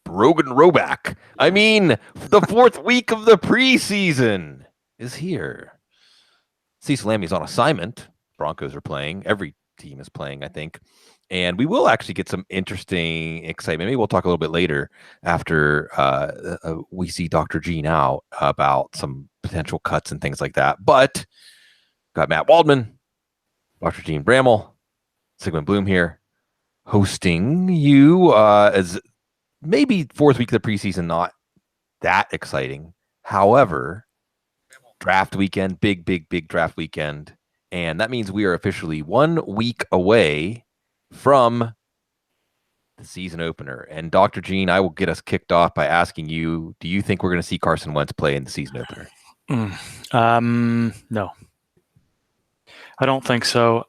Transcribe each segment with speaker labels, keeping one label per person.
Speaker 1: Brogan Roback. I mean, the fourth week of the preseason is here. Cecil Lammy's on assignment. Broncos are playing. Every team is playing, I think. And we will actually get some interesting excitement. Maybe we'll talk a little bit later after we see Dr. G now about some potential cuts and things like that. But got Matt Waldman, Dr. Gene Bramall, Sigmund Bloom here, hosting you as maybe fourth week of the preseason, not that exciting. However, draft weekend, big draft weekend. And that means we are officially 1 week away from the season opener. And Dr. Gene, I will get us kicked off by asking you, do you think we're going to see Carson Wentz play in the season opener?
Speaker 2: No, I don't think so.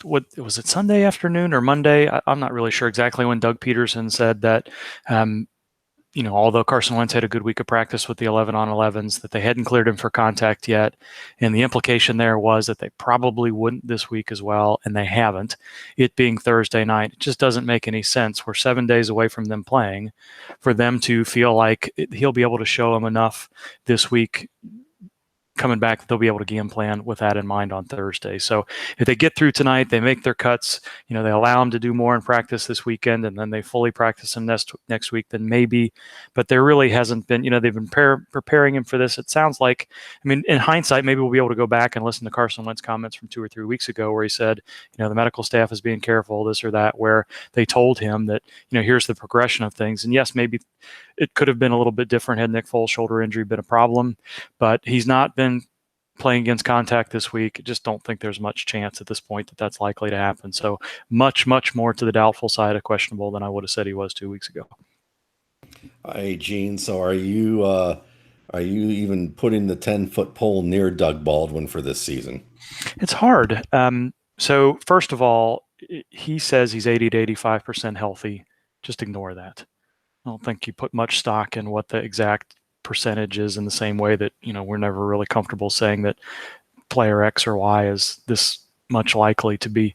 Speaker 2: What was it, Sunday afternoon or Monday? I'm not really sure exactly when Doug Peterson said that, although Carson Wentz had a good week of practice with the 11-on-11s, that they hadn't cleared him for contact yet. And the implication there was that they probably wouldn't this week as well, and they haven't. It being Thursday night, it just doesn't make any sense. We're 7 days away from them playing for them to feel like he'll be able to show them enough this week coming back, they'll be able to game plan with that in mind on Thursday. So if they get through tonight, they make their cuts, they allow them to do more in practice this weekend, and then they fully practice them next week, then maybe. But there really hasn't been, they've been preparing him for this. It sounds like, in hindsight, maybe we'll be able to go back and listen to Carson Wentz comments from 2 or 3 weeks ago where he said, the medical staff is being careful, this or that, where they told him that, here's the progression of things. And yes, maybe it could have been a little bit different had Nick Foles' shoulder injury been a problem, but he's not been playing against contact this week. I just don't think there's much chance at this point that that's likely to happen. So much more to the doubtful side of questionable than I would have said he was 2 weeks ago.
Speaker 3: Hey, Gene, so are you even putting the 10-foot pole near Doug Baldwin for this season?
Speaker 2: It's hard. So first of all, he says he's 80 to 85% healthy. Just ignore that. I don't think you put much stock in what the exact percentage is, in the same way that, we're never really comfortable saying that player X or Y is this much likely to be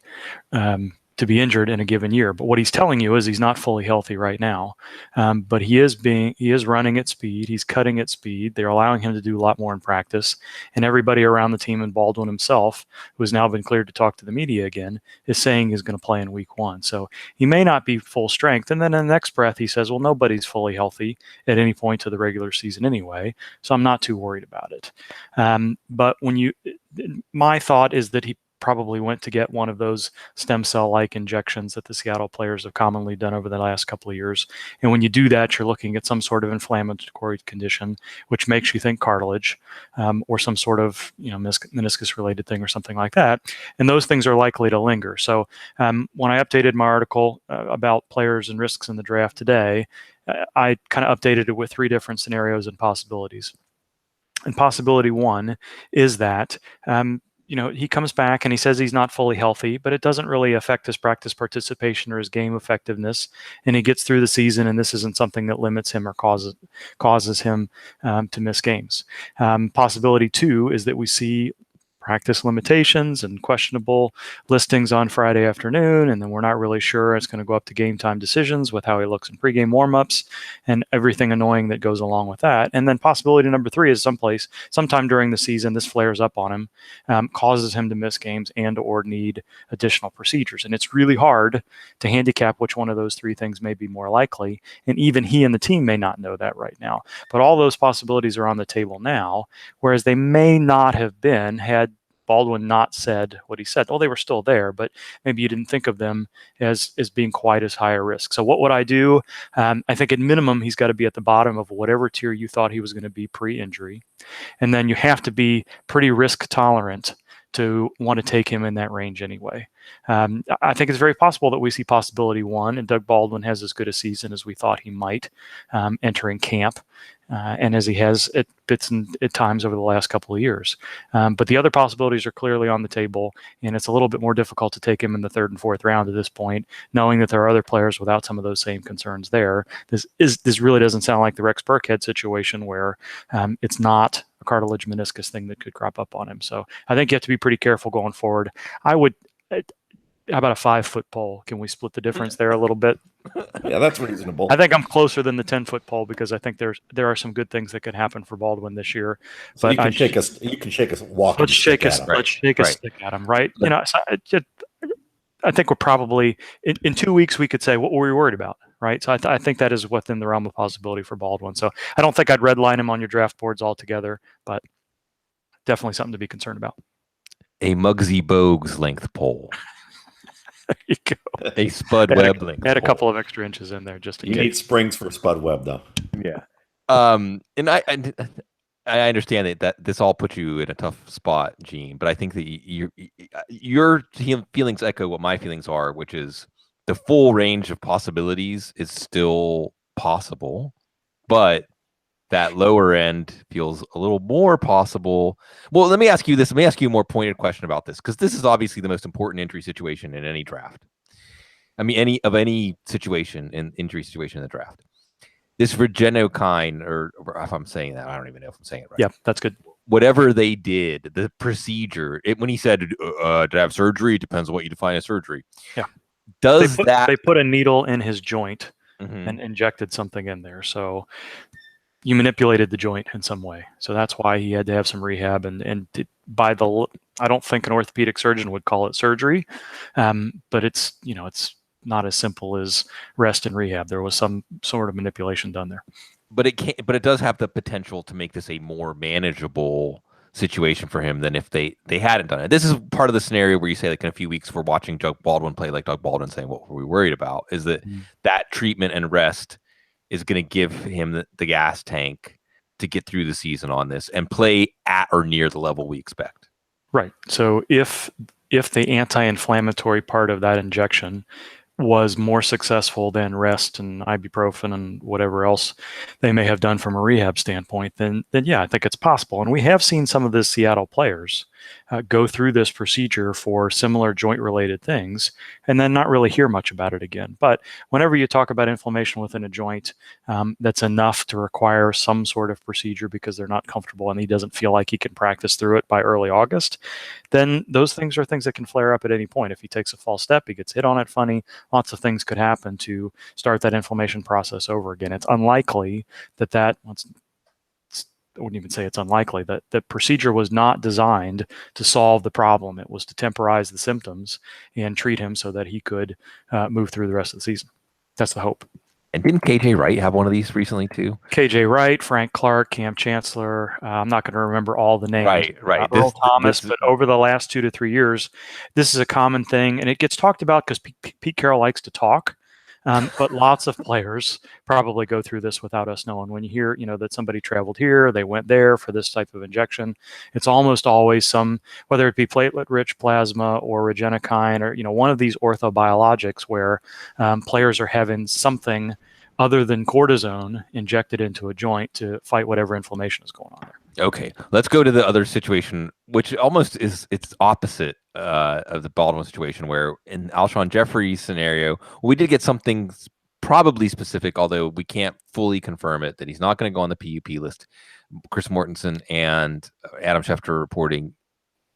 Speaker 2: injured in a given year. But what he's telling you is he's not fully healthy right now. But he is running at speed. He's cutting at speed. They're allowing him to do a lot more in practice. And everybody around the team, and Baldwin himself, who has now been cleared to talk to the media again, is saying he's going to play in week 1. So he may not be full strength. And then in the next breath, he says, well, nobody's fully healthy at any point of the regular season anyway. So I'm not too worried about it. But my thought is that he probably went to get one of those stem cell-like injections that the Seattle players have commonly done over the last couple of years. And when you do that, you're looking at some sort of inflammatory condition, which makes you think cartilage, or some sort of meniscus-related thing or something like that. And those things are likely to linger. So when I updated my article about players and risks in the draft today, I kind of updated it with 3 different scenarios and possibilities. And possibility 1 is that he comes back and he says he's not fully healthy, but it doesn't really affect his practice participation or his game effectiveness. And he gets through the season, and this isn't something that limits him or causes him to miss games. Possibility 2 is that we see practice limitations and questionable listings on Friday afternoon, and then we're not really sure it's going to go up to game time decisions with how he looks in pregame warmups and everything annoying that goes along with that. And then possibility number 3 is sometime during the season, this flares up on him, causes him to miss games and or need additional procedures. And it's really hard to handicap which one of those 3 things may be more likely, and even he and the team may not know that right now. But all those possibilities are on the table now, whereas they may not have been had Baldwin not said what he said. Oh, they were still there, but maybe you didn't think of them as being quite as high a risk. So what would I do? I think at minimum, he's got to be at the bottom of whatever tier you thought he was going to be pre-injury. And then you have to be pretty risk tolerant to want to take him in that range anyway. I think it's very possible that we see possibility 1, and Doug Baldwin has as good a season as we thought he might entering camp. And as he has at bits and at times over the last couple of years. But the other possibilities are clearly on the table, and it's a little bit more difficult to take him in the 3rd and 4th round at this point, knowing that there are other players without some of those same concerns there. This really doesn't sound like the Rex Burkhead situation where it's not a cartilage meniscus thing that could crop up on him. So I think you have to be pretty careful going forward. how about a 5-foot pole? Can we split the difference there a little bit?
Speaker 3: Yeah, that's reasonable.
Speaker 2: I think I'm closer than the 10-foot pole because I think there are some good things that could happen for Baldwin this year.
Speaker 3: So
Speaker 2: But
Speaker 3: you can shake us. You can shake us. Walking
Speaker 2: let's shake
Speaker 3: stick at him.
Speaker 2: let's shake a
Speaker 1: Right.
Speaker 2: stick at him, right? So I think we're probably in 2 weeks we could say what were we worried about, right? So I think that is within the realm of possibility for Baldwin. So I don't think I'd redline him on your draft boards altogether, but definitely something to be concerned about.
Speaker 1: A Muggsy Bogues length pole.
Speaker 2: There you go.
Speaker 1: A Spud Webb length.
Speaker 2: Add a
Speaker 1: pole.
Speaker 2: couple of extra inches in there just in
Speaker 3: You
Speaker 2: case.
Speaker 3: need springs for Spud Webb, though.
Speaker 1: Yeah. And I understand that this all puts you in a tough spot, Gene, but I think that your feelings echo what my feelings are, which is the full range of possibilities is still possible, but that lower end feels a little more possible. Well, let me ask you this. Let me ask you a more pointed question about this, because this is obviously the most important injury situation in any draft. I mean, any situation in injury situation in the draft. This Virgenokine, or if I'm saying that, I don't even know if I'm saying it right.
Speaker 2: Yeah, that's good.
Speaker 1: Whatever they did, the procedure, when he said to have surgery, it depends on what you define as surgery.
Speaker 2: Yeah.
Speaker 1: They
Speaker 2: put a needle in his joint
Speaker 1: Mhm.
Speaker 2: and injected something in there. So you manipulated the joint in some way. So that's why he had to have some rehab. I don't think an orthopedic surgeon would call it surgery, but it's not as simple as rest and rehab. There was some sort of manipulation done there.
Speaker 1: But it does have the potential to make this a more manageable situation for him than if they hadn't done it. This is part of the scenario where you say, like, in a few weeks, we're watching Doug Baldwin play like Doug Baldwin, saying, what were we worried about? Is that treatment and rest is going to give him the gas tank to get through the season on this and play at or near the level we expect.
Speaker 2: Right. So if the anti-inflammatory part of that injection was more successful than rest and ibuprofen and whatever else they may have done from a rehab standpoint, then yeah, I think it's possible. And we have seen some of the Seattle players go through this procedure for similar joint-related things and then not really hear much about it again. But whenever you talk about inflammation within a joint, that's enough to require some sort of procedure because they're not comfortable and he doesn't feel like he can practice through it by early August, then those things are things that can flare up at any point. If he takes a false step, he gets hit on it funny, lots of things could happen to start that inflammation process over again. It's unlikely I wouldn't even say it's unlikely that the procedure was not designed to solve the problem. It was to temporize the symptoms and treat him so that he could move through the rest of the season. That's the hope.
Speaker 1: And didn't KJ Wright have one of these recently too?
Speaker 2: KJ Wright, Frank Clark, Cam Chancellor. I'm not going to remember all the names.
Speaker 1: Right.
Speaker 2: Earl Thomas, but over the last 2 to 3 years, this is a common thing, and it gets talked about because Pete Carroll likes to talk. But lots of players probably go through this without us knowing. When you hear, that somebody traveled here, they went there for this type of injection, it's almost always whether it be platelet-rich plasma or Regenokine or, one of these orthobiologics where players are having something other than cortisone injected into a joint to fight whatever inflammation is going on there.
Speaker 1: Okay, let's go to the other situation, which almost it's opposite of the Baldwin situation, where in Alshon Jeffery's scenario, we did get something probably specific, although we can't fully confirm it, that he's not going to go on the PUP list. Chris Mortensen and Adam Schefter reporting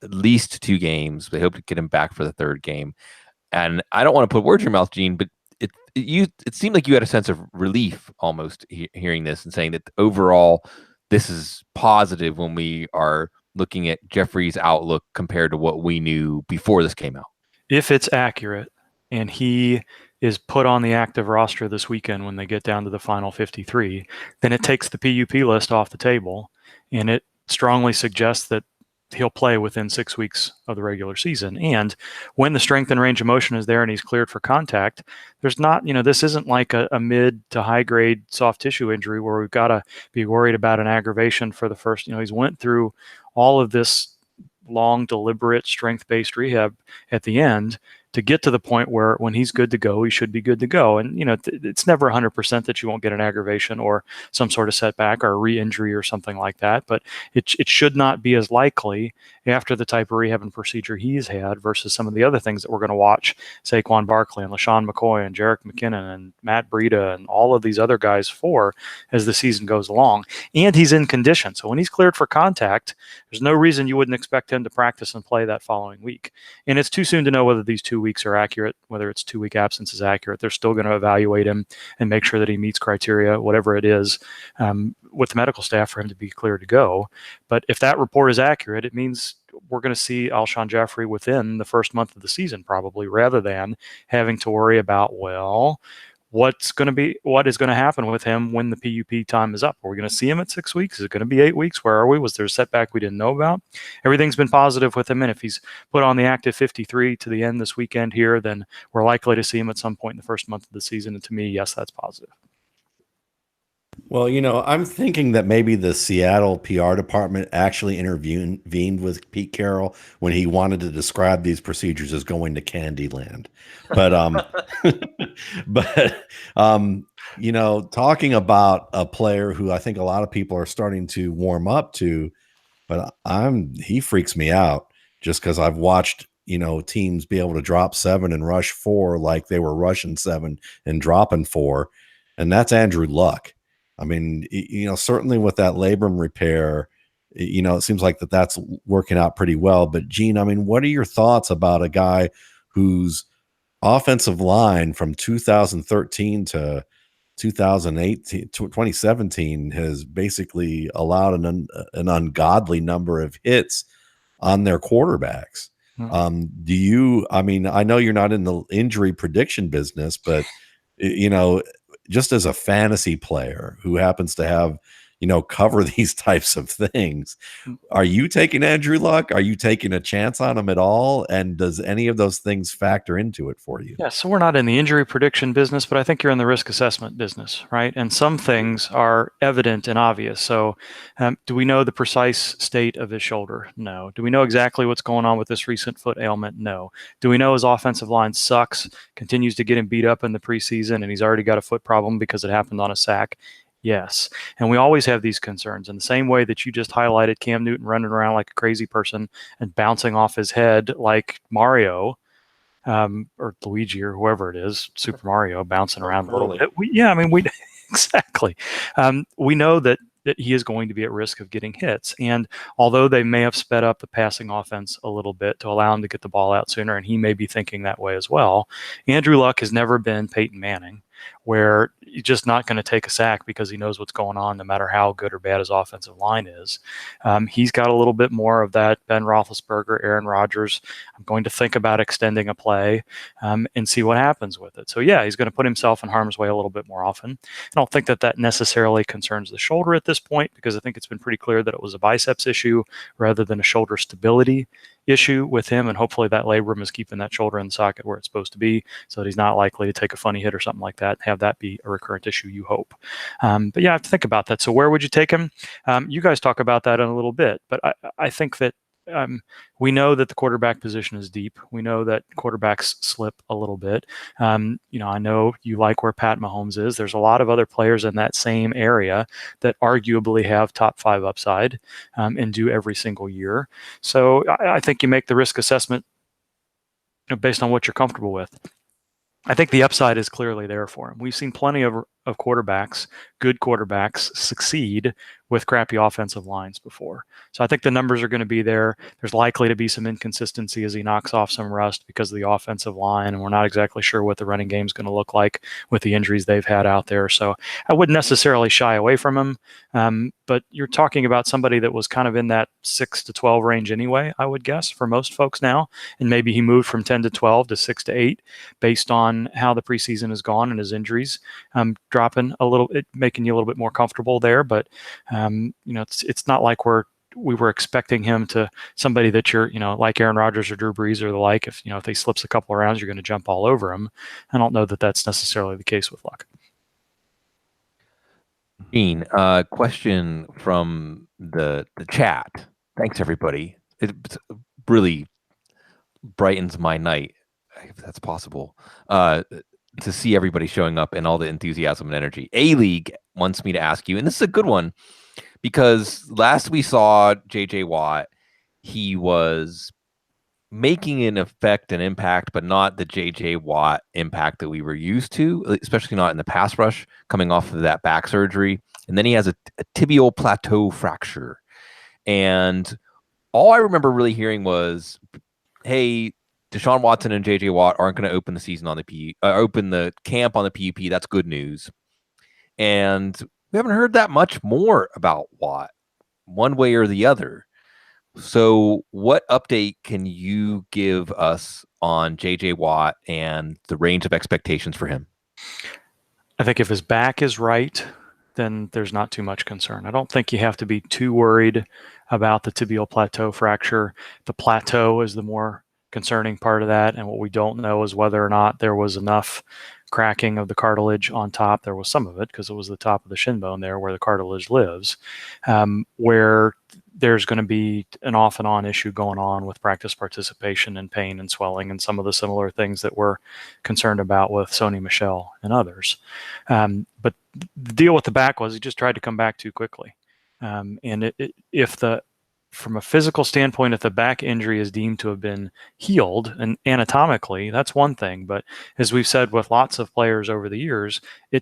Speaker 1: at least 2 games. They hope to get him back for the 3rd game. And I don't want to put words in your mouth, Gene, but it seemed like you had a sense of relief almost hearing this and saying that overall this is positive when we are looking at Jeffrey's outlook compared to what we knew before this came out.
Speaker 2: If it's accurate and he is put on the active roster this weekend when they get down to the final 53, then it takes the PUP list off the table, and it strongly suggests that he'll play within 6 weeks of the regular season. And when the strength and range of motion is there and he's cleared for contact, there's not, this isn't like a mid to high grade soft tissue injury where we've got to be worried about an aggravation for the first, he's went through all of this long, deliberate, strength-based rehab at the end to get to the point where when he's good to go, he should be good to go. And, it's never 100% that you won't get an aggravation or some sort of setback or a re-injury or something like that, but it should not be as likely after the type of rehab and procedure he's had versus some of the other things that we're going to watch Saquon Barkley and LaShawn McCoy and Jerick McKinnon and Matt Breida and all of these other guys for as the season goes along. And he's in condition. So when he's cleared for contact, there's no reason you wouldn't expect him to practice and play that following week. And it's too soon to know whether these 2 weeks are accurate, whether it's 2-week absence is accurate. They're still going to evaluate him and make sure that he meets criteria, whatever it is, with the medical staff for him to be clear to go. But if that report is accurate, it means we're going to see Alshon Jeffery within the first month of the season, probably, rather than having to worry about, well, what is going to happen with him when the PUP time is up? Are we going to see him at 6 weeks? Is it going to be 8 weeks? Where are we? Was there a setback we didn't know about? Everything's been positive with him. And if he's put on the active 53 to the end this weekend here, then we're likely to see him at some point in the first month of the season. And to me, yes, that's positive.
Speaker 3: Well, I'm thinking that maybe the Seattle PR department actually intervened with Pete Carroll when he wanted to describe these procedures as going to Candyland. But, talking about a player who I think a lot of people are starting to warm up to, but he freaks me out just because I've watched, teams be able to drop 7 and rush 4 like they were rushing 7 and dropping 4. And that's Andrew Luck. I mean, certainly with that labrum repair, it seems like that's working out pretty well. But Gene, I mean, what are your thoughts about a guy whose offensive line from 2013 to 2017 has basically allowed an ungodly number of hits on their quarterbacks? I know you're not in the injury prediction business, but just as a fantasy player who happens to have, cover these types of things, are you taking Andrew Luck? Are you taking a chance on him at all? And does any of those things factor into it for you?
Speaker 2: Yeah, so we're not in the injury prediction business, but I think you're in the risk assessment business, right? And some things are evident and obvious. So do we know the precise state of his shoulder? No. Do we know exactly what's going on with this recent foot ailment? No. Do we know his offensive line sucks, continues to get him beat up in the preseason, and he's already got a foot problem because it happened on a sack? Yes. And we always have these concerns. In the same way that you just highlighted Cam Newton running around like a crazy person and bouncing off his head like Mario, or Luigi, or whoever it is, Super Mario, bouncing around a little bit. Exactly. We know that he is going to be at risk of getting hits. And although they may have sped up the passing offense a little bit to allow him to get the ball out sooner, and he may be thinking that way as well, Andrew Luck has never been Peyton Manning, where you're just not going to take a sack because he knows what's going on, no matter how good or bad his offensive line is. He's got a little bit more of that Ben Roethlisberger, Aaron Rodgers. I'm going to think about extending a play and see what happens with it. So, yeah, he's going to put himself in harm's way a little bit more often. I don't think that necessarily concerns the shoulder at this point, because I think it's been pretty clear that it was a biceps issue rather than a shoulder stability issue with him, and hopefully that labrum is keeping that shoulder in the socket where it's supposed to be, so that he's not likely to take a funny hit or something like that, have that be a recurrent issue, you hope. But yeah, I have to think about that. So where would you take him? You guys talk about that in a little bit, but I think that we know that the quarterback position is deep. We know that quarterbacks slip a little bit. I know you like where Pat Mahomes is. There's a lot of other players in that same area that arguably have top 5 upside and do every single year. So I think you make the risk assessment based on what you're comfortable with. I think the upside is clearly there for him. We've seen plenty of quarterbacks, good quarterbacks, succeed with crappy offensive lines before. So I think the numbers are going to be there. There's likely to be some inconsistency as he knocks off some rust because of the offensive line, and we're not exactly sure what the running game is going to look like with the injuries they've had out there. So I wouldn't necessarily shy away from him, but you're talking about somebody that was kind of in that 6 to 12 range anyway, I would guess, for most folks now, and maybe he moved from 10 to 12 to 6 to 8 based on how the preseason has gone and his injuries, dropping a little, making you a little bit more comfortable there. But it's not like we were expecting him to somebody that you're, like Aaron Rodgers or Drew Brees or the like. If he slips a couple of rounds, you're going to jump all over him. I don't know that that's necessarily the case with Luck.
Speaker 1: Gene, question from the chat. Thanks, everybody. It really brightens my night, if that's possible, to see everybody showing up and all the enthusiasm and energy. A-League wants me to ask you, and this is a good one, because last we saw J.J. Watt, he was making an effect and impact, but not the J.J. Watt impact that we were used to, especially not in the pass rush coming off of that back surgery. And then he has a tibial plateau fracture. And all I remember really hearing was, hey, Deshaun Watson and J.J. Watt aren't going to open the season on the open the camp on the PUP. That's good news. And we haven't heard that much more about Watt, one way or the other. So what update can you give us on J.J. Watt and the range of expectations for him?
Speaker 2: I think if his back is right, then there's not too much concern. I don't think you have to be too worried about the tibial plateau fracture. The plateau is the more concerning part of that, and what we don't know is whether or not there was enough cracking of the cartilage on top. There was some of it because it was the top of the shin bone there where the cartilage lives, where there's going to be an off and on issue going on with practice participation and pain and swelling and some of the similar things that we're concerned about with Sony Michel and others. But the deal with the back was he just tried to come back too quickly. From a physical standpoint, if the back injury is deemed to have been healed and anatomically, that's one thing. But as we've said with lots of players over the years, you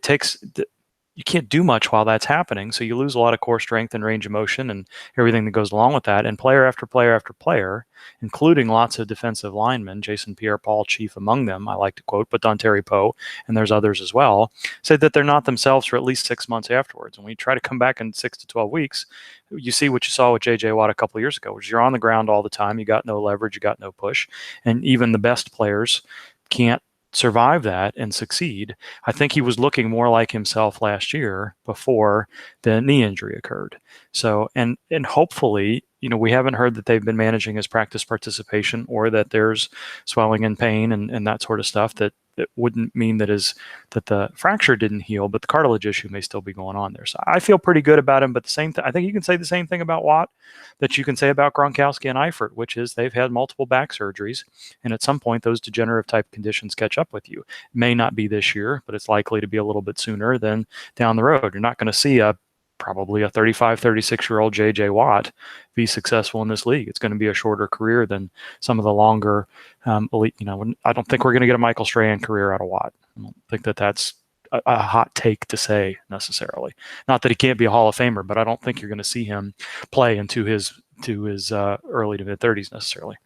Speaker 2: can't do much while that's happening. So you lose a lot of core strength and range of motion and everything that goes along with that. And player after player after player, including lots of defensive linemen, Jason Pierre-Paul chief among them, I like to quote, but Dontari Poe, and there's others as well, said that they're not themselves for at least 6 months afterwards. And when you try to come back in 6 to 12 weeks, you see what you saw with J.J. Watt a couple of years ago, which is you're on the ground all the time. You got no leverage. You got no push. And even the best players can't survive that and succeed. I think he was looking more like himself last year before the knee injury occurred. So, and hopefully, we haven't heard that they've been managing his practice participation or that there's swelling and pain and that sort of stuff that wouldn't mean that the fracture didn't heal, but the cartilage issue may still be going on there. So I feel pretty good about him, but I think you can say the same thing about Watt that you can say about Gronkowski and Eifert, which is they've had multiple back surgeries, and at some point those degenerative type conditions catch up with you. It may not be this year, but it's likely to be a little bit sooner than down the road. You're not going to see probably a 35, 36-year-old J.J. Watt be successful in this league. It's going to be a shorter career than some of the longer elite. I don't think we're going to get a Michael Strahan career out of Watt. I don't think that's a hot take to say necessarily. Not that he can't be a Hall of Famer, but I don't think you're going to see him play into his early to mid 30s necessarily.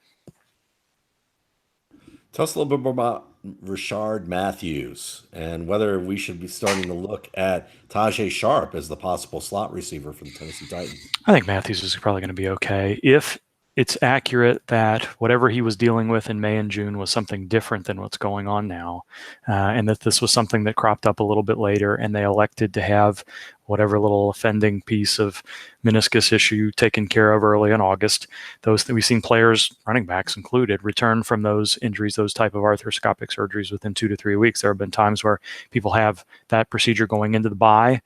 Speaker 3: Tell us a little bit more about Rishard Matthews and whether we should be starting to look at Tajay Sharp as the possible slot receiver for the Tennessee Titans.
Speaker 2: I think Matthews is probably going to be okay. If it's accurate that whatever he was dealing with in May and June was something different than what's going on now, and that this was something that cropped up a little bit later, and they elected to have whatever little offending piece of meniscus issue taken care of early in August. We've seen players, running backs included, return from those injuries, those type of arthroscopic surgeries within 2 to 3 weeks. There have been times where people have that procedure going into the bye,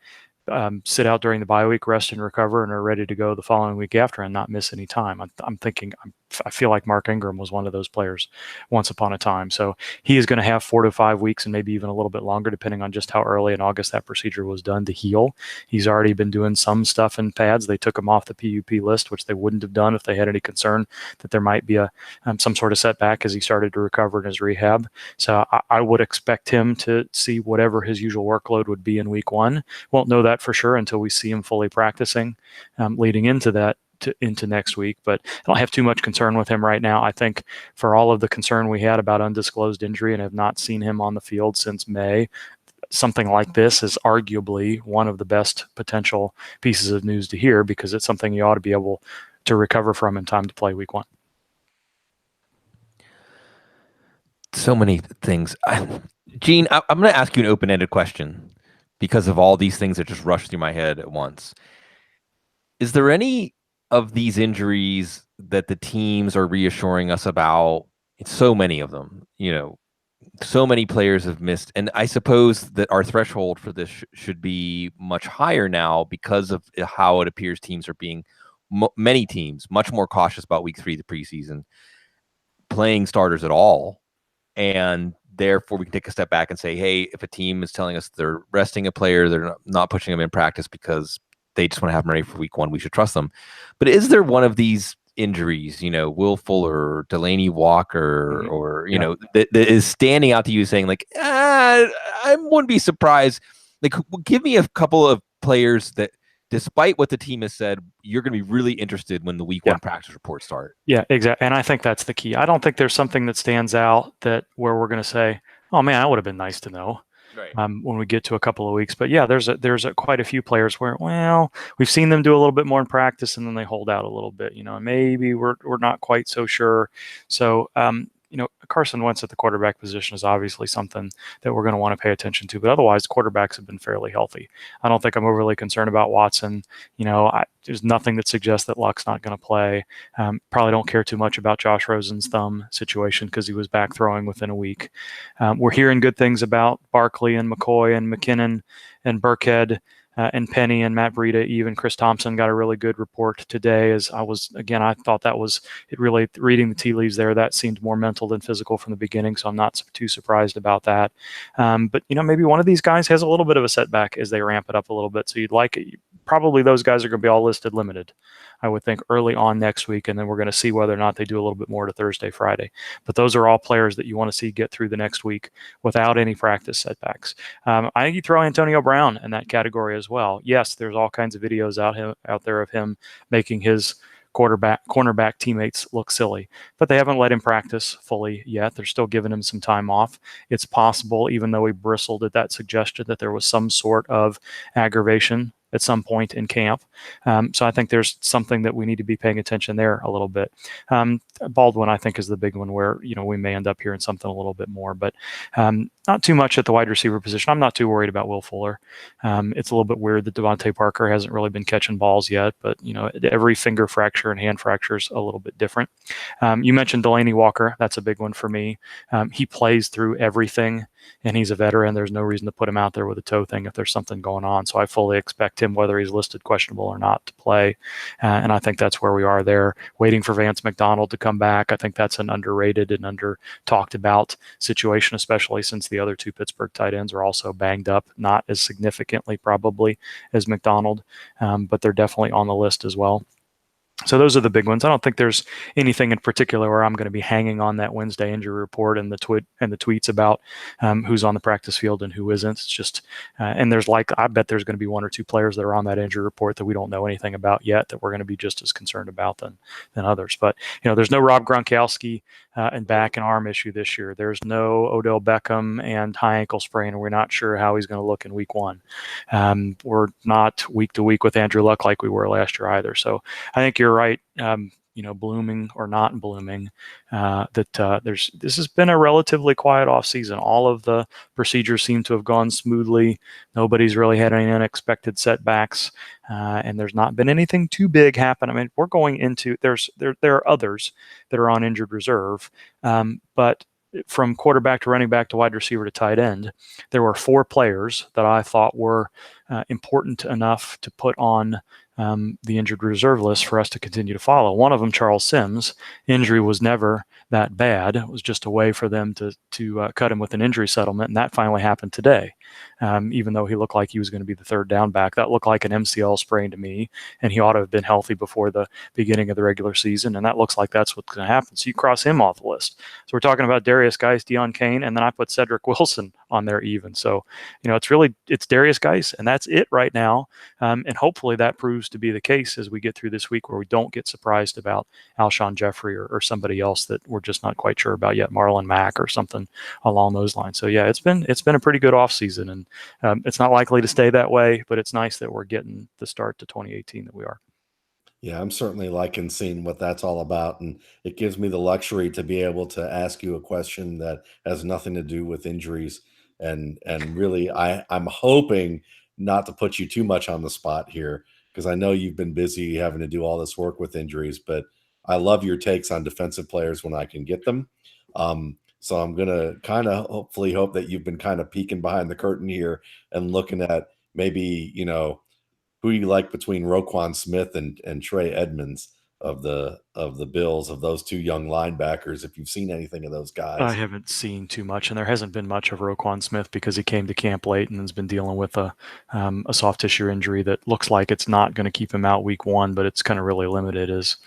Speaker 2: sit out during the bye week, rest and recover, and are ready to go the following week after and not miss any time. I feel like Mark Ingram was one of those players once upon a time. So he is going to have 4 to 5 weeks and maybe even a little bit longer, depending on just how early in August that procedure was done to heal. He's already been doing some stuff in pads. They took him off the PUP list, which they wouldn't have done if they had any concern that there might be some sort of setback as he started to recover in his rehab. So I would expect him to see whatever his usual workload would be in week 1. Won't know that for sure until we see him fully practicing leading into that. Into next week, but I don't have too much concern with him right now. I think for all of the concern we had about undisclosed injury and have not seen him on the field since May, something like this is arguably one of the best potential pieces of news to hear because it's something you ought to be able to recover from in time to play week 1.
Speaker 1: So many things. Gene, I'm going to ask you an open-ended question because of all these things that just rushed through my head at once. Is there any of these injuries that the teams are reassuring us about? It's so many of them, so many players have missed. And I suppose that our threshold for this should be much higher now because of how it appears teams are being, many teams, much more cautious about week 3 of the preseason, playing starters at all. And therefore we can take a step back and say, hey, if a team is telling us they're resting a player, they're not pushing them in practice because they just want to have them ready for week 1, we should trust them. But is there one of these injuries, Will Fuller, Delaney Walker,
Speaker 2: Mhm.
Speaker 1: or,
Speaker 2: Yeah.
Speaker 1: that is standing out to you saying like, I wouldn't be surprised. Like, give me a couple of players that, despite what the team has said, you're going to be really interested when the week
Speaker 2: Yeah.
Speaker 1: 1 practice reports start.
Speaker 2: Yeah, exactly. And I think that's the key. I don't think there's something that stands out where we're going to say, oh man, that would have been nice to know.
Speaker 1: Right.
Speaker 2: When we get to a couple of weeks. But yeah, there's quite a few players where, well, we've seen them do a little bit more in practice and then they hold out a little bit, and maybe we're not quite so sure. So, Carson Wentz at the quarterback position is obviously something that we're going to want to pay attention to. But otherwise, quarterbacks have been fairly healthy. I don't think I'm overly concerned about Watson. There's nothing that suggests that Luck's not going to play. Probably don't care too much about Josh Rosen's thumb situation because he was back throwing within a week. We're hearing good things about Barkley and McCoy and McKinnon and Burkhead and Penny and Matt Breida. Even Chris Thompson got a really good report today. I thought that was it. Really reading the tea leaves there, that seemed more mental than physical from the beginning. So I'm not too surprised about that. But maybe one of these guys has a little bit of a setback as they ramp it up a little bit. So you'd like it. Probably those guys are going to be all listed limited, I would think, early on next week, and then we're going to see whether or not they do a little bit more to Thursday, Friday. But those are all players that you want to see get through the next week without any practice setbacks. I think you throw Antonio Brown in that category as well. Yes, there's all kinds of videos out there of him making his cornerback teammates look silly, but they haven't let him practice fully yet. They're still giving him some time off. It's possible, even though he bristled at that suggestion, that there was some sort of aggravation at some point in camp. So I think there's something that we need to be paying attention there a little bit. Baldwin, I think, is the big one where, we may end up hearing something a little bit more, but not too much at the wide receiver position. I'm not too worried about Will Fuller. It's a little bit weird that Devontae Parker hasn't really been catching balls yet, but, every finger fracture and hand fracture is a little bit different. You mentioned Delaney Walker. That's a big one for me. He plays through everything, and he's a veteran. There's no reason to put him out there with a toe thing if there's something going on. So I fully expect him, whether he's listed questionable or not, to play. And I think that's where we are there, waiting for Vance McDonald to come back. I think that's an underrated and under talked about situation, especially since the other two Pittsburgh tight ends are also banged up, not as significantly probably as McDonald, but they're definitely on the list as well. So those are the big ones. I don't think there's anything in particular where I'm going to be hanging on that Wednesday injury report and the tweets about who's on the practice field and who isn't. It's just, and I bet there's going to be one or two players that are on that injury report that we don't know anything about yet that we're going to be just as concerned about than others. But there's no Rob Gronkowski and back and arm issue this year. There's no Odell Beckham and high ankle sprain, and we're not sure how he's going to look in week 1. We're not week to week with Andrew Luck like we were last year either. So I think you're right. Blooming or not blooming, this has been a relatively quiet off season. All of the procedures seem to have gone smoothly. Nobody's really had any unexpected setbacks, and there's not been anything too big happen. I mean, we're going into there are others that are on injured reserve, but from quarterback to running back to wide receiver to tight end, there were 4 players that I thought were important enough to put on the injured reserve list for us to continue to follow. One of them, Charles Sims, injury was never that bad. It was just a way for them to cut him with an injury settlement, and that finally happened today. Even though he looked like he was going to be the third down back, that looked like an MCL sprain to me, and he ought to have been healthy before the beginning of the regular season, and that looks like that's what's going to happen. So you cross him off the list. So we're talking about Darius Geis, Deion Kane, and then I put Cedric Wilson on there even. So, it's Darius Geis, and that's it right now. And hopefully that proves to be the case as we get through this week, where we don't get surprised about Alshon Jeffery or somebody else that we're just not quite sure about yet, Marlon Mack or something along those lines. So yeah, it's been a pretty good offseason, and it's not likely to stay that way, but it's nice that we're getting the start to 2018 that we are.
Speaker 3: Yeah, I'm certainly liking seeing what that's all about. And it gives me the luxury to be able to ask you a question that has nothing to do with injuries. And really, I'm hoping not to put you too much on the spot here, because I know you've been busy having to do all this work with injuries, but I love your takes on defensive players when I can get them. So I'm going to kind of hopefully hope that you've been kind of peeking behind the curtain here and looking at maybe, who you like between Roquan Smith and Trey Edmonds. of the Bills, of those 2 young linebackers, if you've seen anything of those guys.
Speaker 2: I haven't seen too much, and there hasn't been much of Roquan Smith because he came to camp late and has been dealing with a soft tissue injury that looks like it's not going to keep him out week 1, but it's kind of really limited his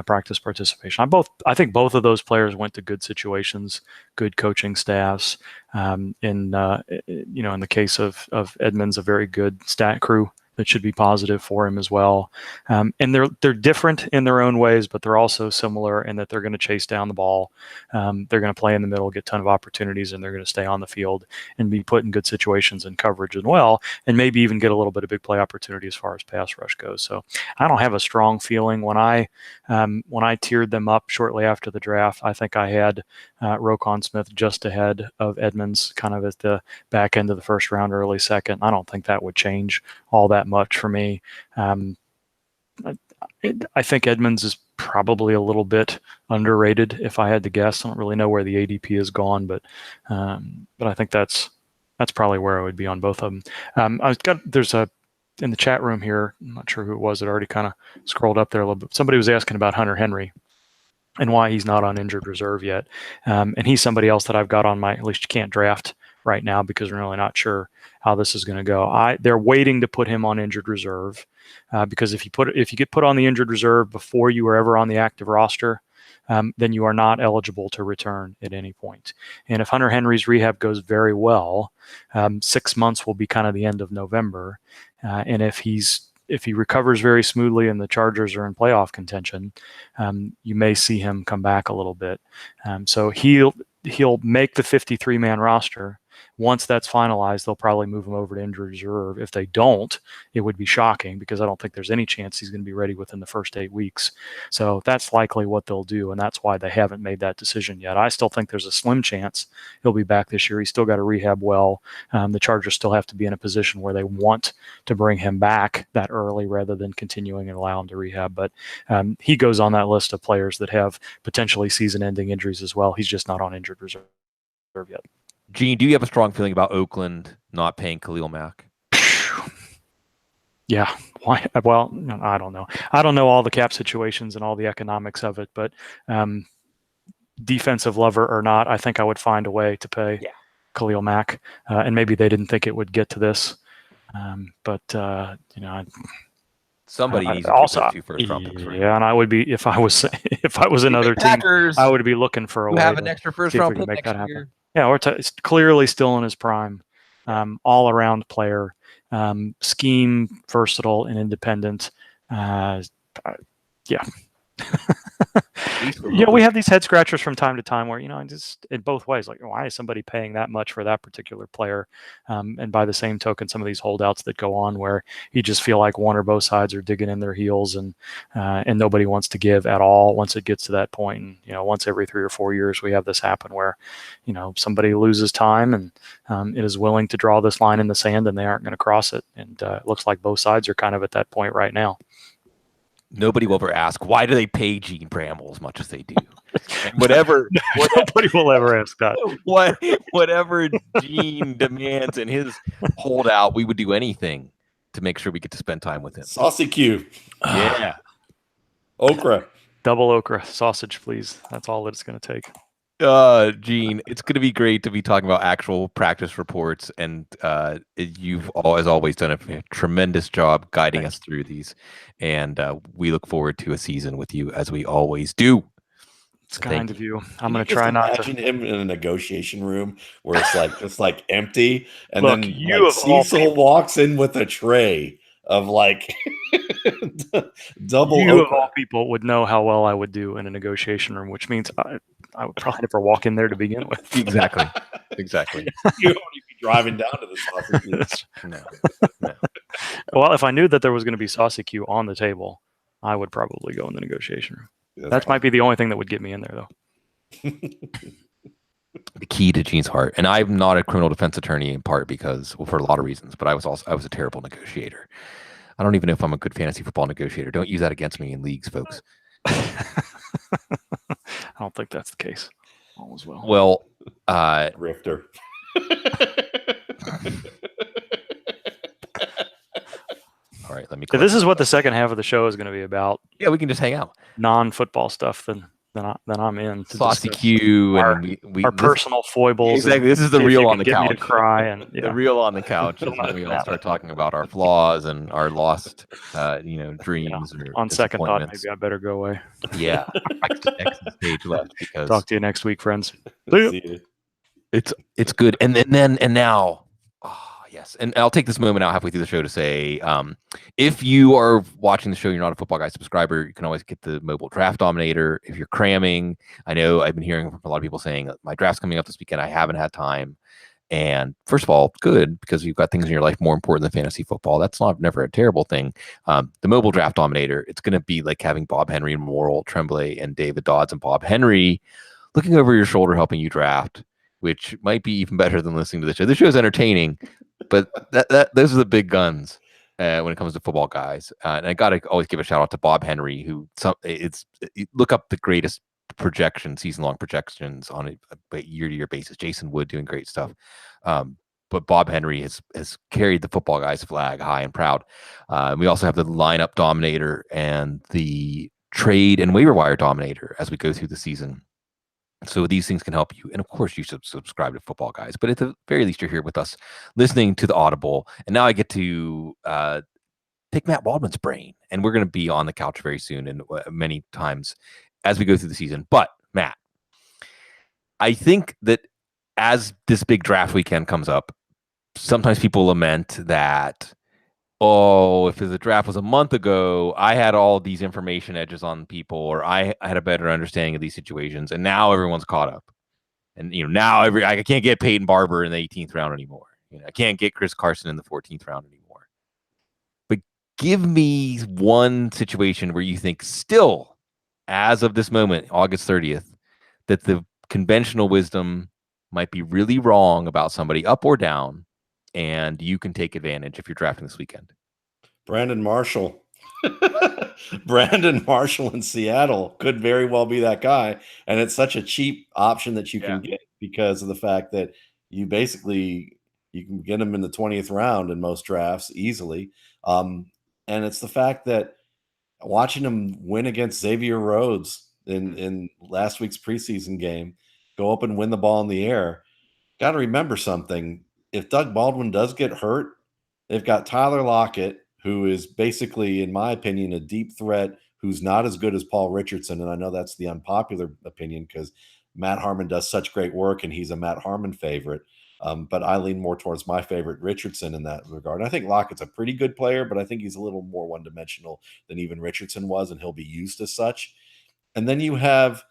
Speaker 2: practice participation. I think both of those players went to good situations, good coaching staffs. In the case of Edmonds, a very good stat crew that should be positive for him as well. And they're different in their own ways, but they're also similar in that they're going to chase down the ball. They're going to play in the middle, get a ton of opportunities, and they're going to stay on the field and be put in good situations and coverage as well, and maybe even get a little bit of big play opportunity as far as pass rush goes. So I don't have a strong feeling when I tiered them up shortly after the draft. I think I had Roquan Smith just ahead of Edmonds, kind of at the back end of the first round, early second. I don't think that would change all that much for me. I think Edmonds is probably a little bit underrated if I had to guess. I don't really know where the ADP has gone, but I think that's probably where I would be on both of them. There's in the chat room here, I'm not sure who it was that already kind of scrolled up there a little bit. Somebody was asking about Hunter Henry and why he's not on injured reserve yet. And he's somebody else that I've got on my, at least you can't draft right now because we're really not sure how this is going to go. They're waiting to put him on injured reserve because if you get put on the injured reserve before you were ever on the active roster, then you are not eligible to return at any point. And if Hunter Henry's rehab goes very well, 6 months will be kind of the end of November. And if he recovers very smoothly and the Chargers are in playoff contention, you may see him come back a little bit. So he'll make the 53-man roster. Once that's finalized, they'll probably move him over to injured reserve. If they don't, it would be shocking because I don't think there's any chance he's going to be ready within the first 8 weeks. So that's likely what they'll do, and that's why they haven't made that decision yet. I still think there's a slim chance he'll be back this year. He's still got to rehab well. The Chargers still have to be in a position where they want to bring him back that early rather than continuing and allow him to rehab. But he goes on that list of players that have potentially season-ending injuries as well. He's just not on injured reserve yet.
Speaker 1: Gene, do you have a strong feeling about Oakland not paying Khalil Mack?
Speaker 2: Yeah. Why? Well, I don't know. I don't know all the cap situations and all the economics of it, but defensive lover or not, I think I would find a way to pay Khalil Mack. And maybe they didn't think it would get to this.
Speaker 1: Somebody needs to
Speaker 2: also
Speaker 1: 2 first-round picks. Right?
Speaker 2: Yeah, and I would be if I was another team, I would be looking for a way
Speaker 1: have
Speaker 2: to
Speaker 1: an extra
Speaker 2: see if
Speaker 1: first-round
Speaker 2: we can
Speaker 1: pick
Speaker 2: make that
Speaker 1: next
Speaker 2: happen.
Speaker 1: year.
Speaker 2: Yeah, it's clearly still in his prime. All-around player, scheme, versatile, and independent. Yeah. We have these head scratchers from time to time where, just in both ways, like, why is somebody paying that much for that particular player? And by the same token, some of these holdouts that go on where you just feel like one or both sides are digging in their heels and nobody wants to give at all once it gets to that point. And, once every 3 or 4 years, we have this happen where, somebody loses time and it is willing to draw this line in the sand and they aren't going to cross it. And it looks like both sides are kind of at that point right now.
Speaker 1: Nobody will ever ask, why do they pay Gene Bramble as much as they do? Whatever
Speaker 2: Nobody will ever ask that.
Speaker 1: Whatever Gene demands in his holdout, we would do anything to make sure we get to spend time with him.
Speaker 3: Saucy Q.
Speaker 1: Yeah.
Speaker 3: Okra.
Speaker 2: Double okra sausage, please. That's all it's going to take.
Speaker 1: Gene, it's going to be great to be talking about actual practice reports, and you've as always done a tremendous job guiding us through these, and we look forward to a season with you as we always do.
Speaker 2: It's kind of you. I'm going to try not to.
Speaker 3: Imagine him in a negotiation room where it's like just like empty, and
Speaker 2: Look,
Speaker 3: then
Speaker 2: you
Speaker 3: Cecil walks in with a tray of like double.
Speaker 2: You
Speaker 3: okra.
Speaker 2: of all people would know how well I would do in a negotiation room, which means I would probably never walk in there to begin with.
Speaker 1: Exactly.
Speaker 3: You won't be driving down to the sausage.
Speaker 1: No.
Speaker 2: Well, if I knew that there was going to be Saucy Q on the table, I would probably go in the negotiation room. That might be the only thing that would get me in there, though.
Speaker 1: The key to Gene's heart, and I'm not a criminal defense attorney in part because, for a lot of reasons, but I was a terrible negotiator. I don't even know if I'm a good fantasy football negotiator. Don't use that against me in leagues, folks.
Speaker 2: I don't think that's the case. All is well.
Speaker 1: Well,
Speaker 3: Rifter.
Speaker 1: All right, let me me.
Speaker 2: This is what the second half of the show is going to be about.
Speaker 1: Yeah, we can just hang out.
Speaker 2: Non-football stuff. Then I'm in to
Speaker 1: Saucy
Speaker 2: discuss
Speaker 1: Q
Speaker 2: our,
Speaker 1: and we
Speaker 2: our personal foibles.
Speaker 1: Exactly. This is the
Speaker 2: see if
Speaker 1: real
Speaker 2: you
Speaker 1: on
Speaker 2: can
Speaker 1: the
Speaker 2: get me
Speaker 1: couch.
Speaker 2: to cry and
Speaker 1: The real on the couch is when we all
Speaker 2: Yeah.
Speaker 1: start talking about our flaws and our lost, dreams or
Speaker 2: on second thought,
Speaker 1: disappointments.
Speaker 2: maybe I better go away.
Speaker 1: Yeah, exit stage left because
Speaker 2: Talk to you next week, friends.
Speaker 3: See you.
Speaker 1: it's good. And now, yes. And I'll take this moment out halfway through the show to say, if you are watching the show, you're not a Football Guy subscriber, you can always get the mobile draft dominator. If you're cramming, I know I've been hearing from a lot of people saying my draft's coming up this weekend. I haven't had time. And first of all, good, because you've got things in your life more important than fantasy football. That's never a terrible thing. The mobile draft dominator, it's going to be like having Bob Henry and Morrill Tremblay and David Dodds and Bob Henry looking over your shoulder, helping you draft, which might be even better than listening to the show. The show is entertaining, but those are the big guns when it comes to Football Guys. And I got to always give a shout out to Bob Henry, who look up the greatest season-long projections on a year-to-year basis. Jason Wood doing great stuff. But Bob Henry has carried the Football Guys flag high and proud. We also have the lineup dominator and the trade and waiver wire dominator as we go through the season. So these things can help you. And of course, you should subscribe to Football Guys. But at the very least, you're here with us listening to the Audible. And now I get to pick Matt Baldwin's brain. And we're going to be on the couch very soon and many times as we go through the season. But Matt, I think that as this big draft weekend comes up, sometimes people lament that, if the draft was a month ago, I had all these information edges on people, or I had a better understanding of these situations, and now everyone's caught up. And now I can't get Peyton Barber in the 18th round anymore. I can't get Chris Carson in the 14th round anymore. But give me one situation where you think still, as of this moment, August 30th, that the conventional wisdom might be really wrong about somebody up or down, and you can take advantage if you're drafting this weekend.
Speaker 3: Brandon Marshall. Brandon Marshall in Seattle could very well be that guy. And it's such a cheap option that you can get because of the fact that you can get him in the 20th round in most drafts easily. And it's the fact that watching him win against Xavier Rhodes in last week's preseason game, go up and win the ball in the air. Got to remember something. If Doug Baldwin does get hurt, they've got Tyler Lockett, who is basically, in my opinion, a deep threat who's not as good as Paul Richardson. And I know that's the unpopular opinion because Matt Harmon does such great work and he's a Matt Harmon favorite. But I lean more towards my favorite Richardson in that regard. I think Lockett's a pretty good player, but I think he's a little more one-dimensional than even Richardson was, and he'll be used as such. And then you have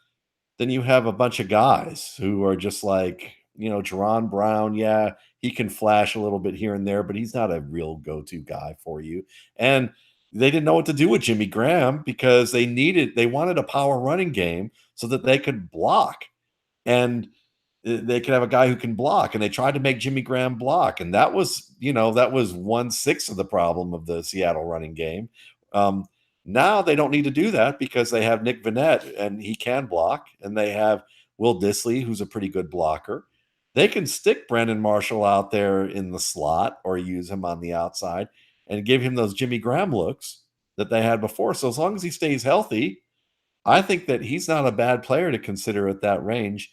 Speaker 3: a bunch of guys who are just like, Jerron Brown. Yeah, he can flash a little bit here and there, but he's not a real go-to guy for you. And they didn't know what to do with Jimmy Graham because they wanted a power running game so that they could block. And they could have a guy who can block, and they tried to make Jimmy Graham block. And that was 1/6 of the problem of the Seattle running game. Now they don't need to do that because they have Nick Vannett and he can block, and they have Will Dissly, who's a pretty good blocker. They can stick Brandon Marshall out there in the slot or use him on the outside and give him those Jimmy Graham looks that they had before. So as long as he stays healthy, I think that he's not a bad player to consider at that range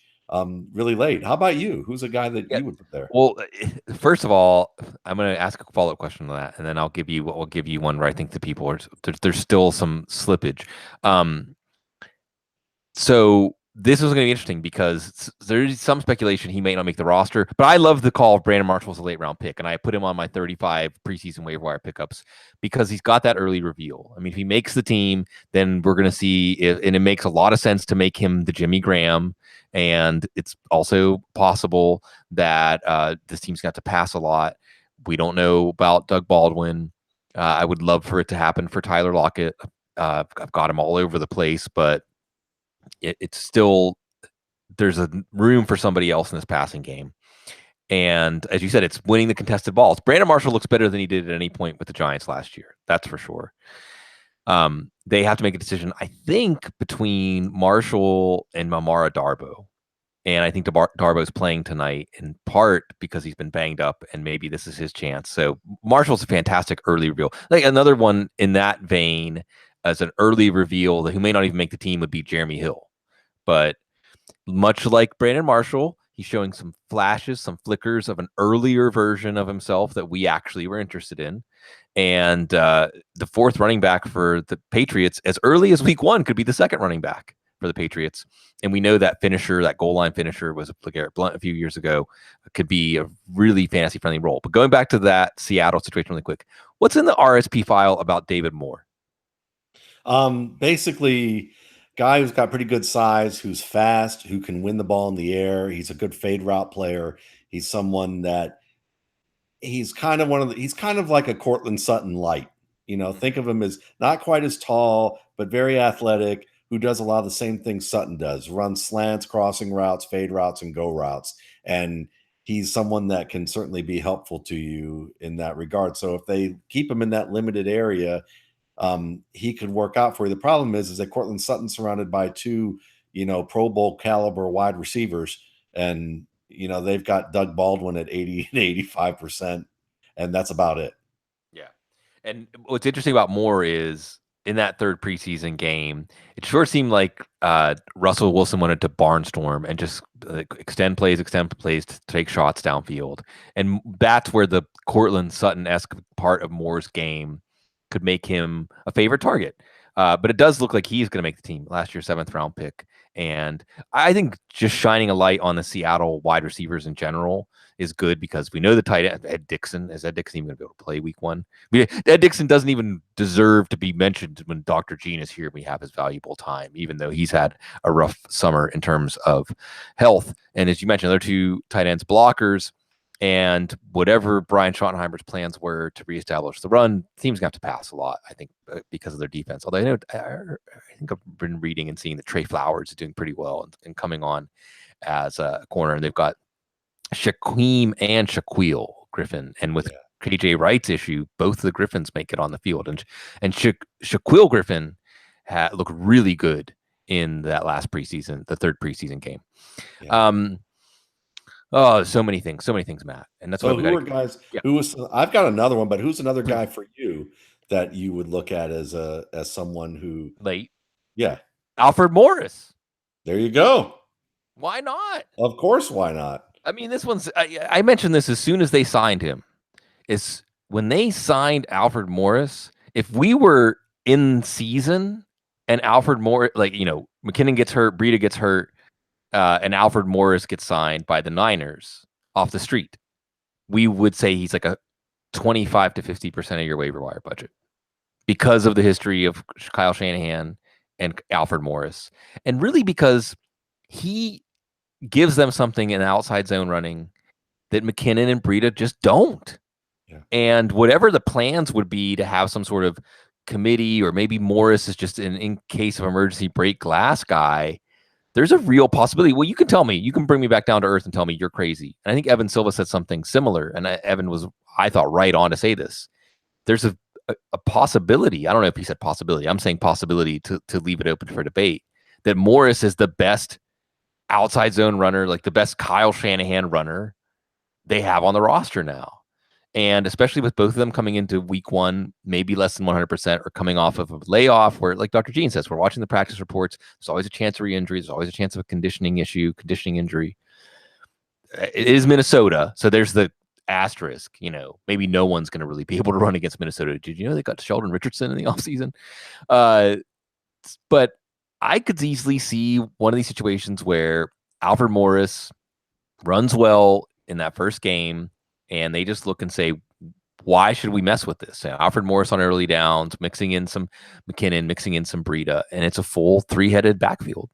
Speaker 3: really late. How about you? Who's a guy that you would put there?
Speaker 1: Well, first of all, I'm going to ask a follow-up question on that, and then I'll give you one where I think the people are there's still some slippage. So this is going to be interesting because there's some speculation he may not make the roster, but I love the call of Brandon Marshall as a late round pick, and I put him on my 35 preseason waiver wire pickups because he's got that early reveal. I mean, if he makes the team, then we're going to see, and it makes a lot of sense to make him the Jimmy Graham, and it's also possible that this team's got to pass a lot. We don't know about Doug Baldwin. I would love for it to happen for Tyler Lockett. I've got him all over the place, but it's still, there's a room for somebody else in this passing game. And as you said, it's winning the contested balls. Brandon Marshall looks better than he did at any point with the Giants last year. That's for sure. They have to make a decision, I think, between Marshall and Mamara Darboh. And I think Darbo's playing tonight in part because he's been banged up, and maybe this is his chance. So Marshall's a fantastic early reveal. Like another one in that vein as an early reveal who may not even make the team would be Jeremy Hill. But much like Brandon Marshall, he's showing some flashes, some flickers of an earlier version of himself that we actually were interested in. And the fourth running back for the Patriots, as early as week 1, could be the second running back for the Patriots. And we know that finisher, that goal line finisher was LeGarrette Blount a few years ago, could be a really fantasy-friendly role. But going back to that Seattle situation really quick, what's in the RSP file about David Moore?
Speaker 3: Basically, guy who's got pretty good size, who's fast, who can win the ball in the air. He's a good fade route player. He's someone that he's kind of like a Cortland Sutton light. Think of him as not quite as tall, but very athletic, who does a lot of the same things Sutton does, runs slants, crossing routes, fade routes, and go routes. And he's someone that can certainly be helpful to you in that regard. So if they keep him in that limited area, he could work out for you. The problem is that Cortland Sutton's surrounded by two, Pro Bowl caliber wide receivers, and they've got Doug Baldwin at 80 and 85%, and that's about it.
Speaker 1: Yeah. And what's interesting about Moore is in that third preseason game, it sure seemed like Russell Wilson wanted to barnstorm and just extend plays to take shots downfield. And that's where the Cortland Sutton-esque part of Moore's game could make him a favorite target. But it does look like he's going to make the team. Last year's 7th round pick. And I think just shining a light on the Seattle wide receivers in general is good, because we know the tight end, Ed Dickson. Is Ed Dickson even going to be able to play week 1? Ed Dickson doesn't even deserve to be mentioned when Dr. Gene is here. We have his valuable time, even though he's had a rough summer in terms of health. And as you mentioned, other two tight ends blockers. And whatever Brian Schottenheimer's plans were to reestablish the run, teams have to pass a lot, I think, because of their defense. Although I think I've been reading and seeing that Trey Flowers is doing pretty well and coming on as a corner. And they've got Shaquem and Shaquille Griffin. And with KJ Wright's issue, both of the Griffins make it on the field. And Shaquille Griffin looked really good in that last preseason, the third preseason game. Yeah. Oh, so many things, Matt. And that's
Speaker 3: so
Speaker 1: why
Speaker 3: who are guys who was I've got another one, but who's another guy for you that you would look at as someone who
Speaker 1: late?
Speaker 3: Yeah.
Speaker 1: Alfred Morris.
Speaker 3: There you go.
Speaker 1: Why not?
Speaker 3: Of course, why not?
Speaker 1: I mean, this one's I mentioned this as soon as they signed him. Is when they signed Alfred Morris, if we were in season and Alfred Morris, McKinnon gets hurt, Breida gets hurt, and Alfred Morris gets signed by the Niners off the street, we would say he's like a 25 to 50% of your waiver wire budget because of the history of Kyle Shanahan and Alfred Morris. And really because he gives them something in outside zone running that McKinnon and Breida just don't. Yeah. And whatever the plans would be to have some sort of committee, or maybe Morris is just an in case of emergency break glass guy, there's a real possibility. Well, you can tell me, you can bring me back down to earth and tell me you're crazy. And I think Evan Silva said something similar. And Evan was, I thought, right on to say this. There's a possibility. I don't know if he said possibility. I'm saying possibility to leave it open for debate, that Morris is the best outside zone runner, like the best Kyle Shanahan runner they have on the roster now. And especially with both of them coming into week 1, maybe less than 100%, or coming off of a layoff where, like Dr. Gene says, we're watching the practice reports. There's always a chance of re-injury. There's always a chance of a conditioning injury. It is Minnesota. So there's the asterisk, maybe no one's going to really be able to run against Minnesota. Did you know they got Sheldon Richardson in the offseason? But I could easily see one of these situations where Alfred Morris runs well in that first game, and they just look and say, why should we mess with this? Alfred Morris on early downs, mixing in some McKinnon, mixing in some Breida, and it's a full 3-headed backfield.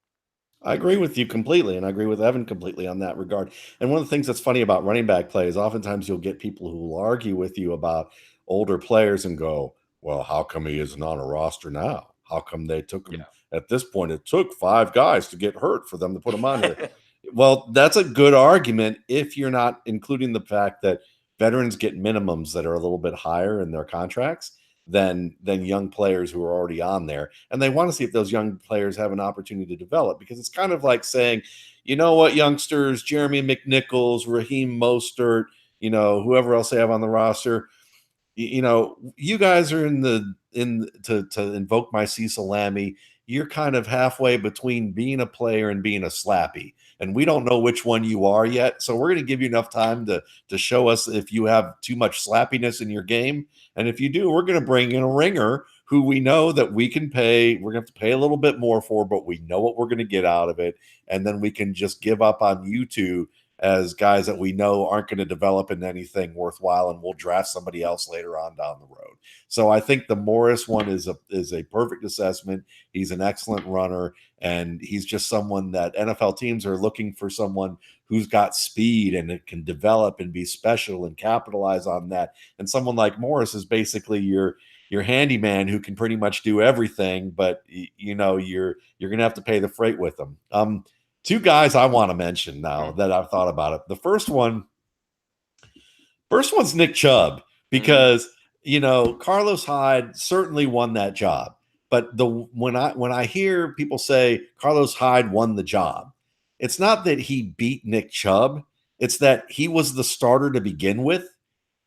Speaker 3: I agree with you completely, and I agree with Evan completely on that regard. And one of the things that's funny about running back play is oftentimes you'll get people who will argue with you about older players and go, well, how come he isn't on a roster now? How come they took him at this point? It took 5 guys to get hurt for them to put him on there. Well, that's a good argument if you're not including the fact that veterans get minimums that are a little bit higher in their contracts. than young players who are already on there. And they want to see if those young players have an opportunity to develop, because it's kind of like saying, you know what, youngsters, Jeremy McNichols, Raheem Mostert, whoever else they have on the roster, you guys are to invoke my Cecil Lammey, you're kind of halfway between being a player and being a slappy. And we don't know which one you are yet. So we're going to give you enough time to show us if you have too much slappiness in your game. And if you do, we're going to bring in a ringer who we know that we can pay. We're going to have to pay a little bit more for, but we know what we're going to get out of it. And then we can just give up on you two as guys that we know aren't going to develop into anything worthwhile, and we'll draft somebody else later on down the road. So I think the Morris one is a perfect assessment. He's an excellent runner, and he's just someone that NFL teams are looking for, someone who's got speed and it can develop and be special and capitalize on that. And someone like Morris is basically your handyman who can pretty much do everything, but you're going to have to pay the freight with them. Two guys I want to mention now that I've thought about it. The first one's Nick Chubb, because Carlos Hyde certainly won that job. But when I hear people say Carlos Hyde won the job, it's not that he beat Nick Chubb. It's that he was the starter to begin with,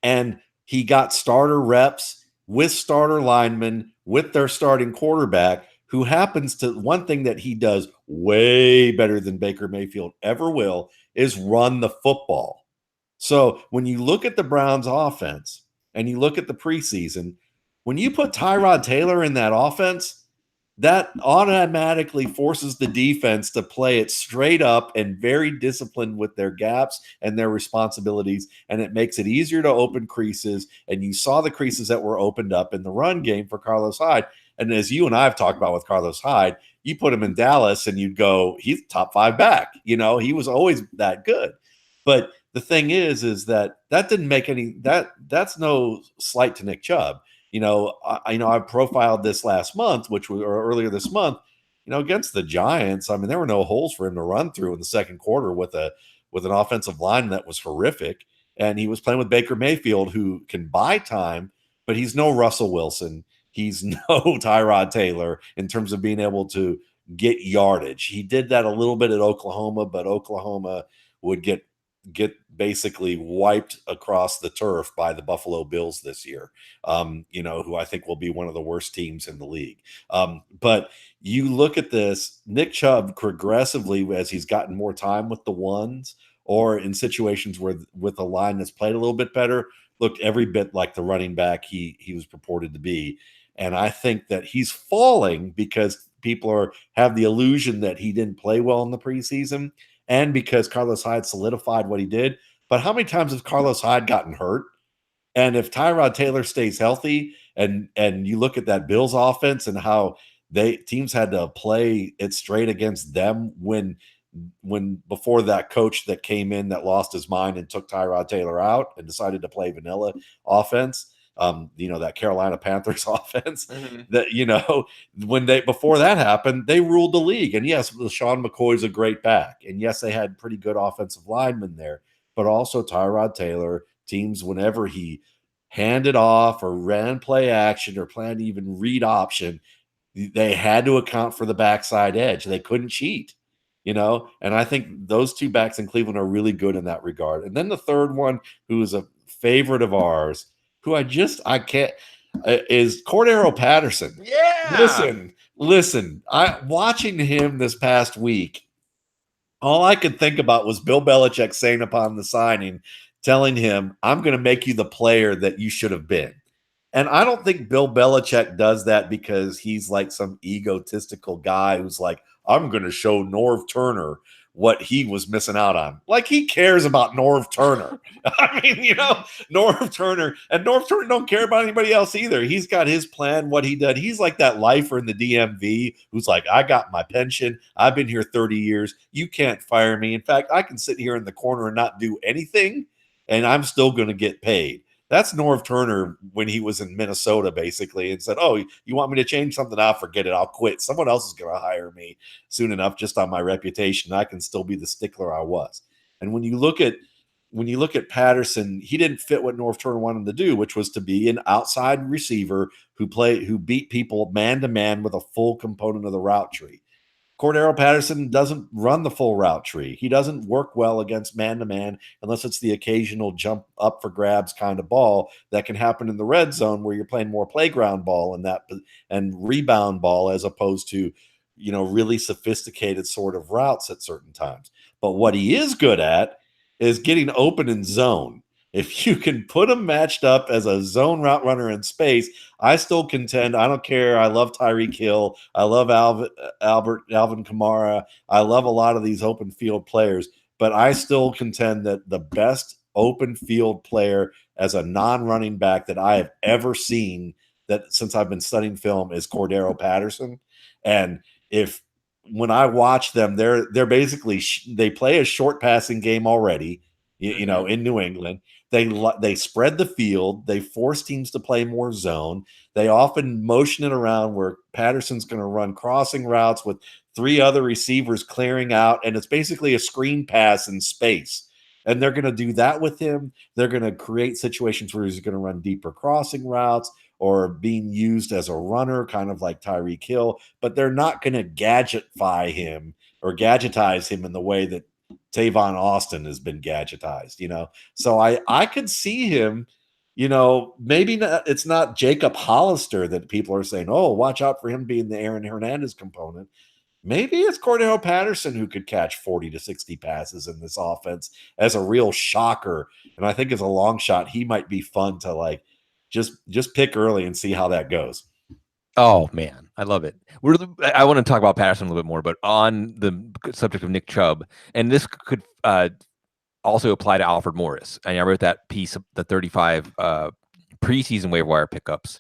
Speaker 3: and he got starter reps with starter linemen, with their starting quarterback, who happens to, one thing that he does way better than Baker Mayfield ever will is run the football. So when you look at the Browns offense and you look at the preseason, when you put Tyrod Taylor in that offense, that automatically forces the defense to play it straight up and very disciplined with their gaps and their responsibilities. And it makes it easier to open creases. And you saw the creases that were opened up in the run game for Carlos Hyde. And as you and I have talked about with Carlos Hyde, you put him in Dallas and you'd go, he's top 5 back. He was always that good. But the thing is that didn't make that's no slight to Nick Chubb. I profiled this last month, or earlier this month, against the Giants. I mean, there were no holes for him to run through in the second quarter with an offensive line that was horrific. And he was playing with Baker Mayfield, who can buy time, but he's no Russell Wilson. He's no Tyrod Taylor in terms of being able to get yardage. He did that a little bit at Oklahoma, but Oklahoma would get basically wiped across the turf by the Buffalo Bills this year, who I think will be one of the worst teams in the league. But you look at this, Nick Chubb progressively, as he's gotten more time with the ones, or in situations where with a line that's played a little bit better, looked every bit like the running back he was purported to be. And I think that he's falling because people have the illusion that he didn't play well in the preseason, and because Carlos Hyde solidified what he did. But how many times has Carlos Hyde gotten hurt? And if Tyrod Taylor stays healthy, and you look at that Bills offense and how teams had to play it straight against them when before that coach that came in that lost his mind and took Tyrod Taylor out and decided to play vanilla offense, that Carolina Panthers offense, that, before that happened, they ruled the league. And yes, Sean McCoy's a great back. And yes, they had pretty good offensive linemen there, but also Tyrod Taylor, teams, whenever he handed off or ran play action or planned to even read option, they had to account for the backside edge. They couldn't cheat, and I think those two backs in Cleveland are really good in that regard. And then the third one, who is a favorite of ours, who I can't, is Cordarrelle Patterson.
Speaker 1: Yeah.
Speaker 3: Listen, watching him this past week, all I could think about was Bill Belichick saying upon the signing, telling him, I'm going to make you the player that you should have been. And I don't think Bill Belichick does that because he's like some egotistical guy who's like, I'm going to show Norv Turner what he was missing out on. Like, he cares about Norv Turner. I mean, Norv Turner don't care about anybody else either. He's got his plan, what he did. He's like that lifer in the DMV who's like, I got my pension. I've been here 30 years. You can't fire me. In fact, I can sit here in the corner and not do anything, and I'm still going to get paid. That's Norv Turner when he was in Minnesota, basically, and said, oh, you want me to change something? I'll forget it. I'll quit. Someone else is going to hire me soon enough just on my reputation. I can still be the stickler I was. And when you look at, when you look at Patterson, he didn't fit what North Turner wanted him to do, which was to be an outside receiver who beat people man to man with a full component of the route tree. Cordarrelle Patterson doesn't run the full route tree. He doesn't work well against man-to-man unless it's the occasional jump up for grabs kind of ball that can happen in the red zone where you're playing more playground ball and rebound ball as opposed to, really sophisticated sort of routes at certain times. But what he is good at is getting open in zone. If you can put him matched up as a zone route runner in space, I still contend. I don't care. I love Tyreek Hill. I love Alvin Kamara. I love a lot of these open field players, but I still contend that the best open field player as a non-running back that I have ever seen that since I've been studying film is Cordarrelle Patterson. And when I watch them, they're basically they play a short passing game already, in New England. They spread the field. They force teams to play more zone. They often motion it around where Patterson's going to run crossing routes with 3 other receivers clearing out, and it's basically a screen pass in space. And they're going to do that with him. They're going to create situations where he's going to run deeper crossing routes or being used as a runner, kind of like Tyreek Hill, but they're not going to gadgetify him or gadgetize him in the way that Tavon Austin has been gadgetized, So I could see him, maybe not, it's not Jacob Hollister that people are saying, oh, watch out for him being the Aaron Hernandez component. Maybe it's Cordarrelle Patterson who could catch 40 to 60 passes in this offense as a real shocker. And I think as a long shot, he might be fun to just pick early and see how that goes.
Speaker 1: Oh man, I love it. I want to talk about Patterson a little bit more, but on the subject of Nick Chubb, and this could also apply to Alfred Morris. And I wrote that piece, the 35 preseason waiver wire pickups.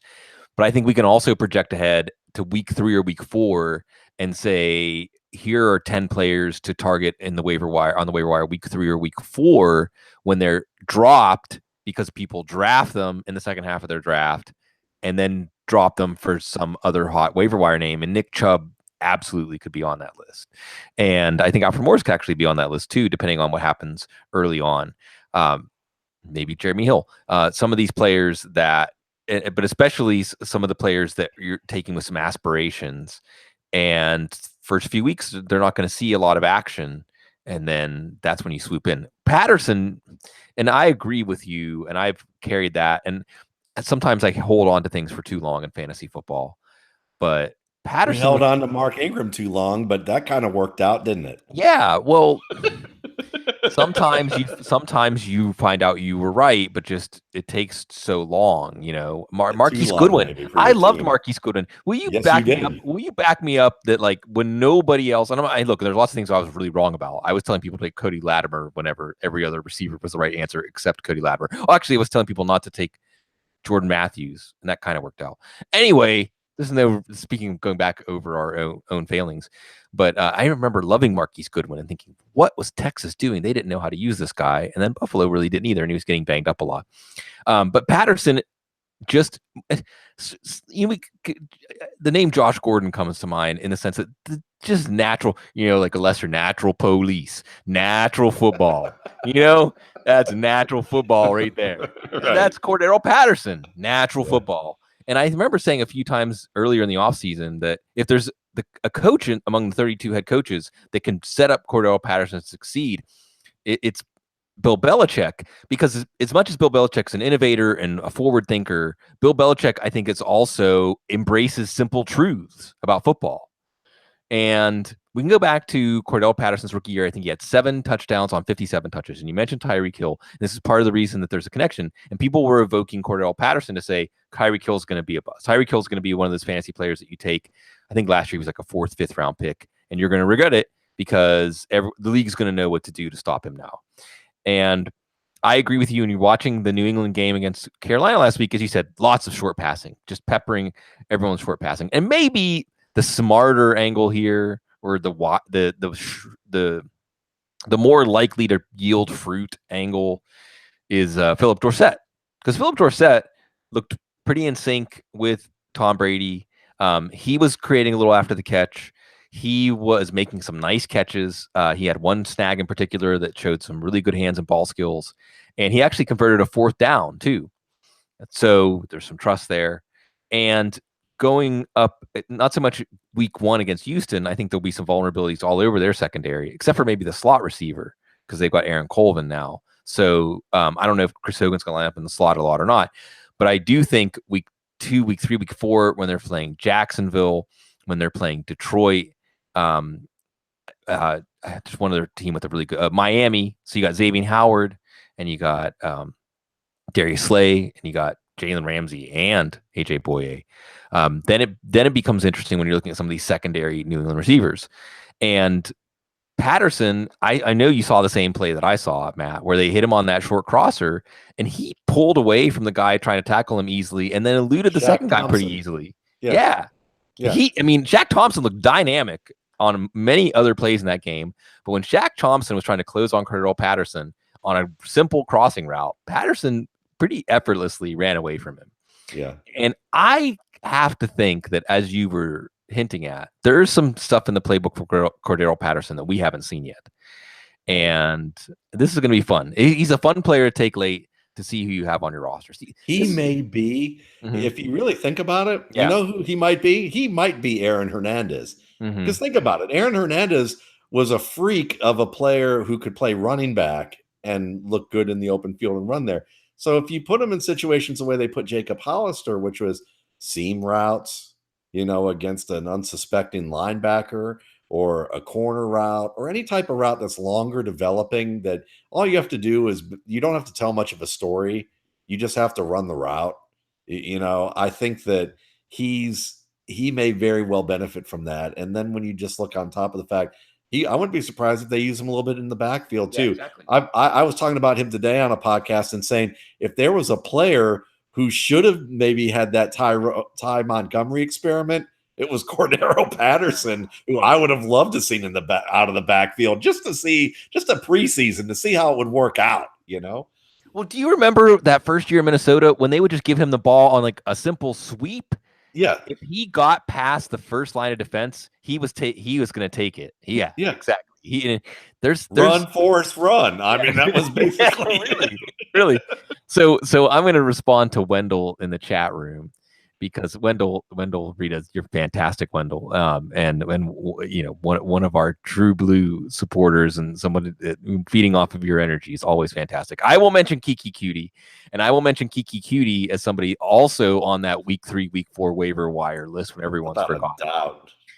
Speaker 1: But I think we can also project ahead to week 3 or week 4 and say, here are 10 players to target on the waiver wire week 3 or week 4 when they're dropped because people draft them in the second half of their draft and then drop them for some other hot waiver wire name. And Nick Chubb absolutely could be on that list. And I think Alfred Morris could actually be on that list too, depending on what happens early on. Maybe Jeremy Hill. Some of these players that, but especially some of the players that you're taking with some aspirations. And first few weeks, they're not going to see a lot of action. And then that's when you swoop in. Patterson, and I agree with you, and I've carried that. And sometimes I hold on to things for too long in fantasy football. But Patterson
Speaker 3: held on to Mark Ingram too long, but that kind of worked out, didn't it?
Speaker 1: Yeah, well, sometimes you find out you were right, but just it takes so long, Marquise Goodwin. I loved Marquise Goodwin. Will you back me up? Will you back me up that when nobody else? And look, there's lots of things I was really wrong about. I was telling people to take Cody Latimer whenever every other receiver was the right answer except Cody Latimer. Well, actually, I was telling people not to take Jordan Matthews, and that kind of worked out. Anyway. This is speaking of going back over our own failings, but I remember loving Marquise Goodwin and thinking, what was Texas doing? They didn't know how to use this guy. And then Buffalo really didn't either, and he was getting banged up a lot. But Patterson, just the name Josh Gordon comes to mind in the sense that just natural, like a lesser natural police, natural football, that's natural football right there. Right. That's Cordarrelle Patterson, natural football. And I remember saying a few times earlier in the offseason that if there's a coach among the 32 head coaches that can set up Cordarrelle Patterson to succeed, it's Bill Belichick. Because as much as Bill Belichick's an innovator and a forward thinker, Bill Belichick, I think, also embraces simple truths about football. And we can go back to Cordarrelle Patterson's rookie year. I think he had 7 touchdowns on 57 touches. And you mentioned Tyreek Hill. This is part of the reason that there's a connection. And people were evoking Cordarrelle Patterson to say Tyreek Hill is going to be a bust. Tyreek Hill is going to be one of those fantasy players that you take. I think last year he was like a 4th, 5th round pick. And you're going to regret it because the league's going to know what to do to stop him now. And I agree with you. And you're watching the New England game against Carolina last week, as you said, lots of short passing, just peppering everyone's short passing. And maybe the smarter angle here, or the more likely to yield fruit angle, is Philip Dorsett, because Philip Dorsett looked pretty in sync with Tom Brady. He was creating a little after the catch. he was making some nice catches. He had one snag in particular that showed some really good hands and ball skills, and he actually converted a 4th down too. So there's some trust there. And going up, not so much week 1 against Houston, I think there'll be some vulnerabilities all over their secondary, except for maybe the slot receiver, because they've got Aaron Colvin now. So I don't know if Chris Hogan's going to line up in the slot a lot or not. But I do think week 2, week 3, week 4, when they're playing Jacksonville, when they're playing Detroit, just one other team with a really good Miami. So you got Xavier Howard, and you got Darius Slay, and you got Jalen Ramsey and AJ Boye. Then it becomes interesting when you're looking at some of these secondary New England receivers. And Patterson, I know you saw the same play that I saw, Matt, where they hit him on that short crosser, and he pulled away from the guy trying to tackle him easily, and then eluded the second guy pretty easily. Yeah. Shaq Thompson looked dynamic on many other plays in that game, but when Shaq Thompson was trying to close on Cordarrelle Patterson on a simple crossing route, Patterson pretty effortlessly ran away from him.
Speaker 3: Yeah.
Speaker 1: And I have to think that, as you were hinting at, there's some stuff in the playbook for Cordarrelle Patterson that we haven't seen yet. And this is going to be fun. He's a fun player to take late to see who you have on your roster.
Speaker 3: He may be, if you really think about it, you know who he might be? He might be Aaron Hernandez. Because think about it. Aaron Hernandez was a freak of a player who could play running back and look good in the open field and run there. So if you put him in situations the way they put Jacob Hollister, which was seam routes, against an unsuspecting linebacker or a corner route or any type of route that's longer developing, that all you have to do is, you don't have to tell much of a story. You just have to run the route. I think that he may very well benefit from that. And then when you just look on top of the fact, I wouldn't be surprised if they use him a little bit in the backfield too.
Speaker 1: Exactly.
Speaker 3: I was talking about him today on a podcast and saying, if there was a player who should have maybe had that Ty Montgomery experiment, it was Cordarrelle Patterson, who I would have loved to seen out of the backfield just a preseason to see how it would work out.
Speaker 1: Well, do you remember that first year in Minnesota when they would just give him the ball on like a simple sweep?
Speaker 3: Yeah.
Speaker 1: If he got past the first line of defense, he was going to take it. Yeah, exactly. There's
Speaker 3: run, Forrest, run. I mean, that was basically
Speaker 1: really. So I'm going to respond to Wendell in the chat room, because Wendell Rita, you're fantastic, Wendell. And one of our true blue supporters and someone feeding off of your energy is always fantastic. I will mention Kiki Cutie, and I will mention Kiki Cutie as somebody also on that week 3, week 4 waiver wire list when everyone's forgotten.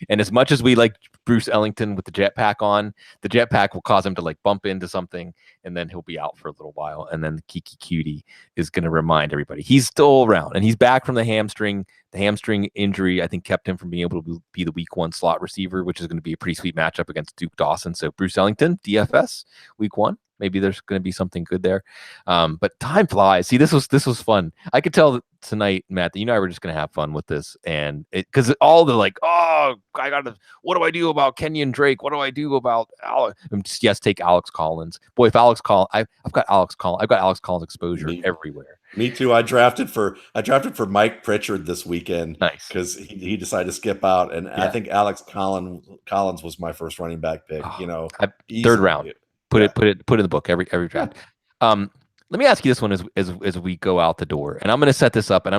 Speaker 1: And as much as we like Bruce Ellington with the jetpack on, the jetpack will cause him to like bump into something, and then he'll be out for a little while. And then Kiki Cutie is going to remind everybody he's still around, and he's back from the hamstring. The hamstring injury, I think, kept him from being able to be the week 1 slot receiver, which is going to be a pretty sweet matchup against Duke Dawson. So Bruce Ellington, DFS, week 1. Maybe there's going to be something good there. But time flies. See, this was fun. I could tell tonight, Matt, that you and I were just going to have fun with this. And because all the like, what do I do about Kenyon Drake? What do I do about Alex? Yes, take Alex Collins. Boy, if Alex Collins, I've got Alex Collins exposure everywhere.
Speaker 3: Me too. I drafted for Mike Pritchard this weekend.
Speaker 1: Nice.
Speaker 3: Because he decided to skip out. And I think Alex Collins was my first running back pick,
Speaker 1: third round. Put it in the book every draft. Let me ask you this one as we go out the door, and I'm going to set this up, in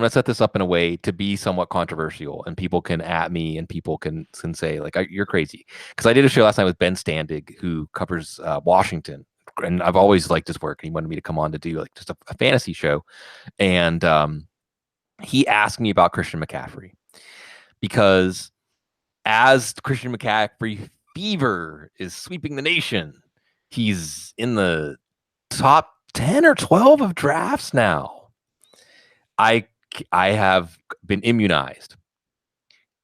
Speaker 1: a way to be somewhat controversial, and people can at me, and people can say like, you're crazy, because I did a show last night with Ben Standig, who covers Washington, and I've always liked his work, and he wanted me to come on to do like just a fantasy show, and he asked me about Christian McCaffrey, because as Christian McCaffrey fever is sweeping the nation, he's in the top 10 or 12 of drafts now. I have been immunized,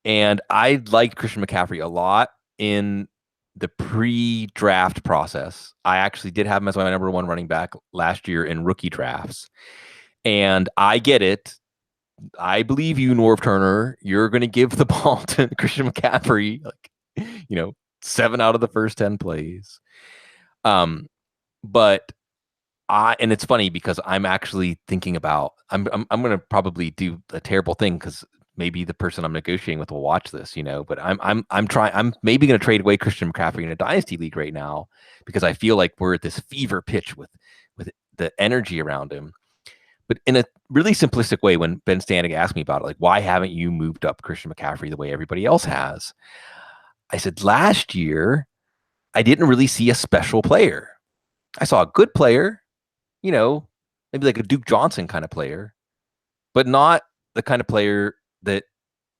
Speaker 1: and I liked Christian McCaffrey a lot in the pre-draft process. I actually did have him as my number 1 running back last year in rookie drafts, and I get it. I believe you, Norv Turner. You're going to give the ball to Christian McCaffrey, 7 out of the first 10 plays. But and it's funny because I'm actually thinking about, I'm going to probably do a terrible thing, because maybe the person I'm negotiating with will watch this, but I'm maybe going to trade away Christian McCaffrey in a dynasty league right now because I feel like we're at this fever pitch with the energy around him. But in a really simplistic way, when Ben Stanek asked me about it, like, why haven't you moved up Christian McCaffrey the way everybody else has? I said, last year, I didn't really see a special player. I saw a good player, maybe like a Duke Johnson kind of player, but not the kind of player that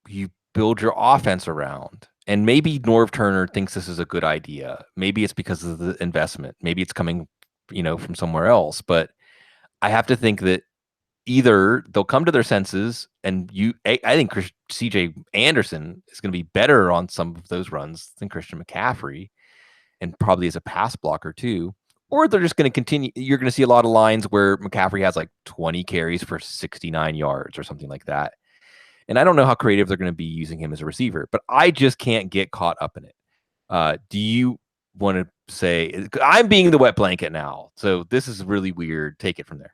Speaker 1: you build your offense around. And maybe Norv Turner thinks this is a good idea. Maybe it's because of the investment. Maybe it's coming, from somewhere else. But I have to think that either they'll come to their senses, and I think CJ Anderson is going to be better on some of those runs than Christian McCaffrey, and probably as a pass blocker too. Or they're just going to continue. You're going to see a lot of lines where McCaffrey has like 20 carries for 69 yards or something like that. And I don't know how creative they're going to be using him as a receiver, but I just can't get caught up in it. Do you want to say I'm being the wet blanket now? So this is really weird. Take it from there.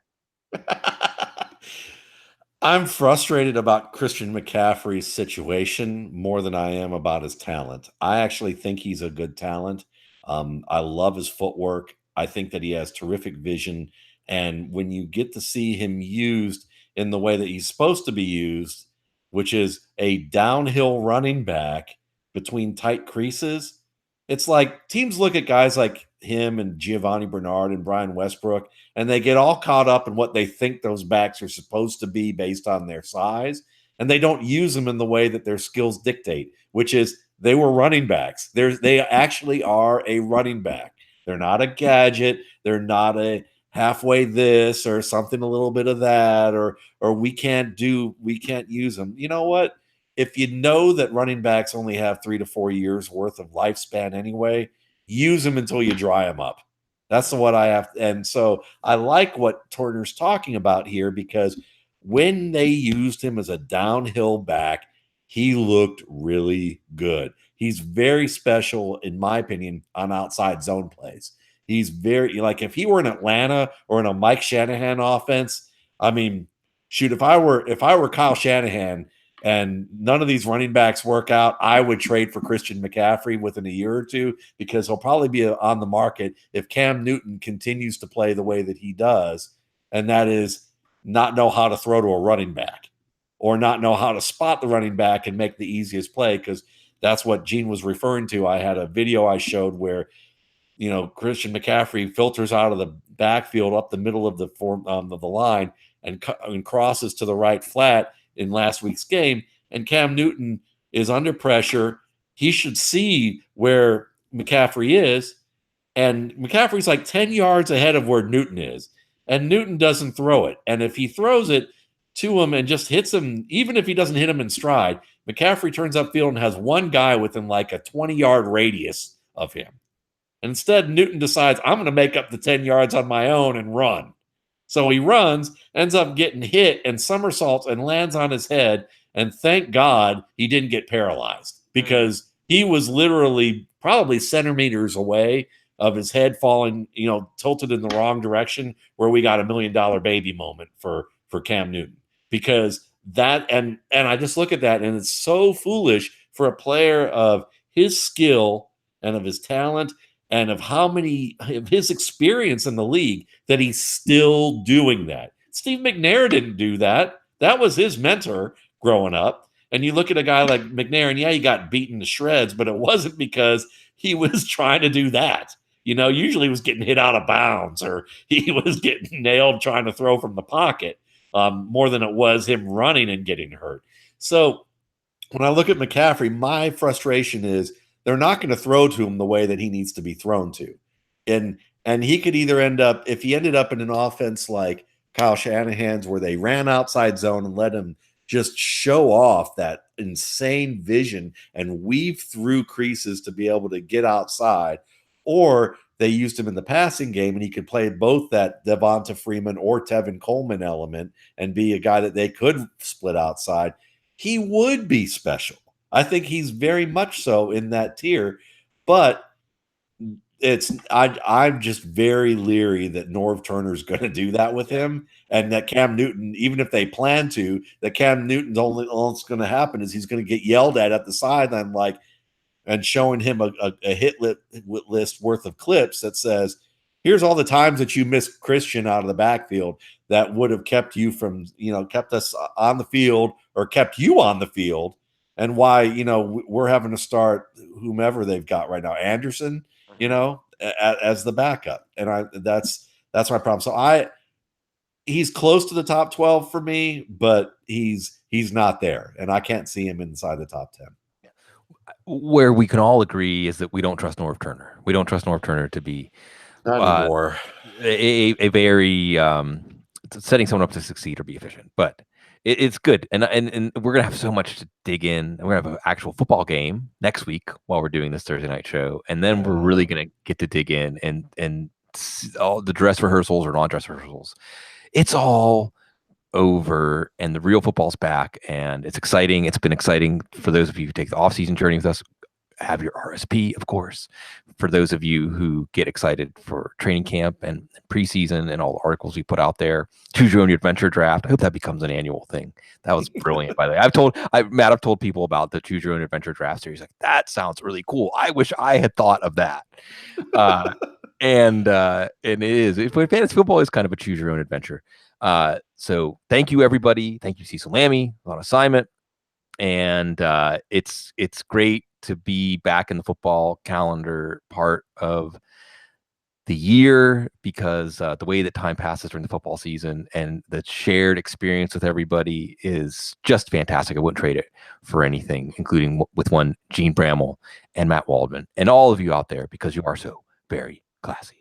Speaker 3: I'm frustrated about Christian McCaffrey's situation more than I am about his talent. I actually think he's a good talent. I love his footwork. I think that he has terrific vision. And when you get to see him used in the way that he's supposed to be used, which is a downhill running back between tight creases, it's like teams look at guys like him and Giovanni Bernard and Brian Westbrook, and they get all caught up in what they think those backs are supposed to be based on their size, and they don't use them in the way that their skills dictate, which is they were running backs. They actually are a running back. They're not a gadget. They're not a halfway this or something a little bit of that, or we can't use them. You know what? If you know that running backs only have 3 to 4 years worth of lifespan anyway, use them until you dry them up. That's what I have. And so I like what Turner's talking about here, because when they used him as a downhill back, he looked really good. He's very special, in my opinion, on outside zone plays. He's very, like, if he were in Atlanta or in a Mike Shanahan offense, I mean, shoot, if I were Kyle Shanahan and none of these running backs work out, I would trade for Christian McCaffrey within a year or two, because he'll probably be on the market if Cam Newton continues to play the way that he does, and that is not know how to throw to a running back or not know how to spot the running back and make the easiest play, because that's what Gene was referring to. I had a video I showed where Christian McCaffrey filters out of the backfield up the middle of the line and crosses to the right flat in last week's game, and Cam Newton is under pressure. He should see where McCaffrey is, and McCaffrey's like 10 yards ahead of where Newton is, and Newton doesn't throw it. And if he throws it to him and just hits him, even if he doesn't hit him in stride, McCaffrey turns upfield and has one guy within like a 20-yard radius of him. And instead, Newton decides, I'm going to make up the 10 yards on my own and run. So he runs, ends up getting hit and somersaults and lands on his head. And thank God he didn't get paralyzed, because he was literally probably centimeters away of his head falling, tilted in the wrong direction, where we got $1 million baby moment for Cam Newton. Because that, and I just look at that, and it's so foolish for a player of his skill and of his talent and of his experience in the league, that he's still doing that. Steve McNair didn't do that. That was his mentor growing up. And you look at a guy like McNair, and he got beaten to shreds, but it wasn't because he was trying to do that. Usually he was getting hit out of bounds, or he was getting nailed trying to throw from the pocket, more than it was him running and getting hurt. So when I look at McCaffrey, my frustration is they're not going to throw to him the way that he needs to be thrown to. And he could either end up, if he ended up in an offense like Kyle Shanahan's, where they ran outside zone and let him just show off that insane vision and weave through creases to be able to get outside, or they used him in the passing game and he could play both that Devonta Freeman or Tevin Coleman element and be a guy that they could split outside, he would be special. I think he's very much so in that tier. But I'm just very leery that Norv Turner's going to do that with him, and that Cam Newton, even if they plan to, that Cam Newton's only all that's going to happen is he's going to get yelled at the sideline, like, and showing him a hit list worth of clips that says, here's all the times that you missed Christian out of the backfield that would have kept you from, kept us on the field or kept you on the field, and why, we're having to start whomever they've got right now, Anderson, as the backup. And that's my problem. So he's close to the top 12 for me, but he's not there, and I can't see him inside the top 10.
Speaker 1: Where we can all agree is that we don't trust Norv Turner. We don't trust Norv Turner to be
Speaker 3: Not anymore.
Speaker 1: A very setting someone up to succeed or be efficient. But it's good, and we're gonna have so much to dig in. And we're gonna have an actual football game next week while we're doing this Thursday night show, and then we're really gonna get to dig in and all the dress rehearsals or non-dress rehearsals. It's all over, and the real football's back, and it's exciting. It's been exciting for those of you who take the off-season journey with us. Have your RSP, of course. For those of you who get excited for training camp and preseason and all the articles we put out there, choose your own adventure draft. I hope that becomes an annual thing. That was brilliant, by the way. I've told people about the choose your own adventure draft series. Like, that sounds really cool. I wish I had thought of that. And it is. Fantasy football is kind of a choose your own adventure. So thank you, everybody. Thank you, Cecil Lammy, on assignment. And it's great to be back in the football calendar part of the year, because the way that time passes during the football season and the shared experience with everybody is just fantastic. I wouldn't trade it for anything, including with one Gene Bramall and Matt Waldman and all of you out there, because you are so very classy.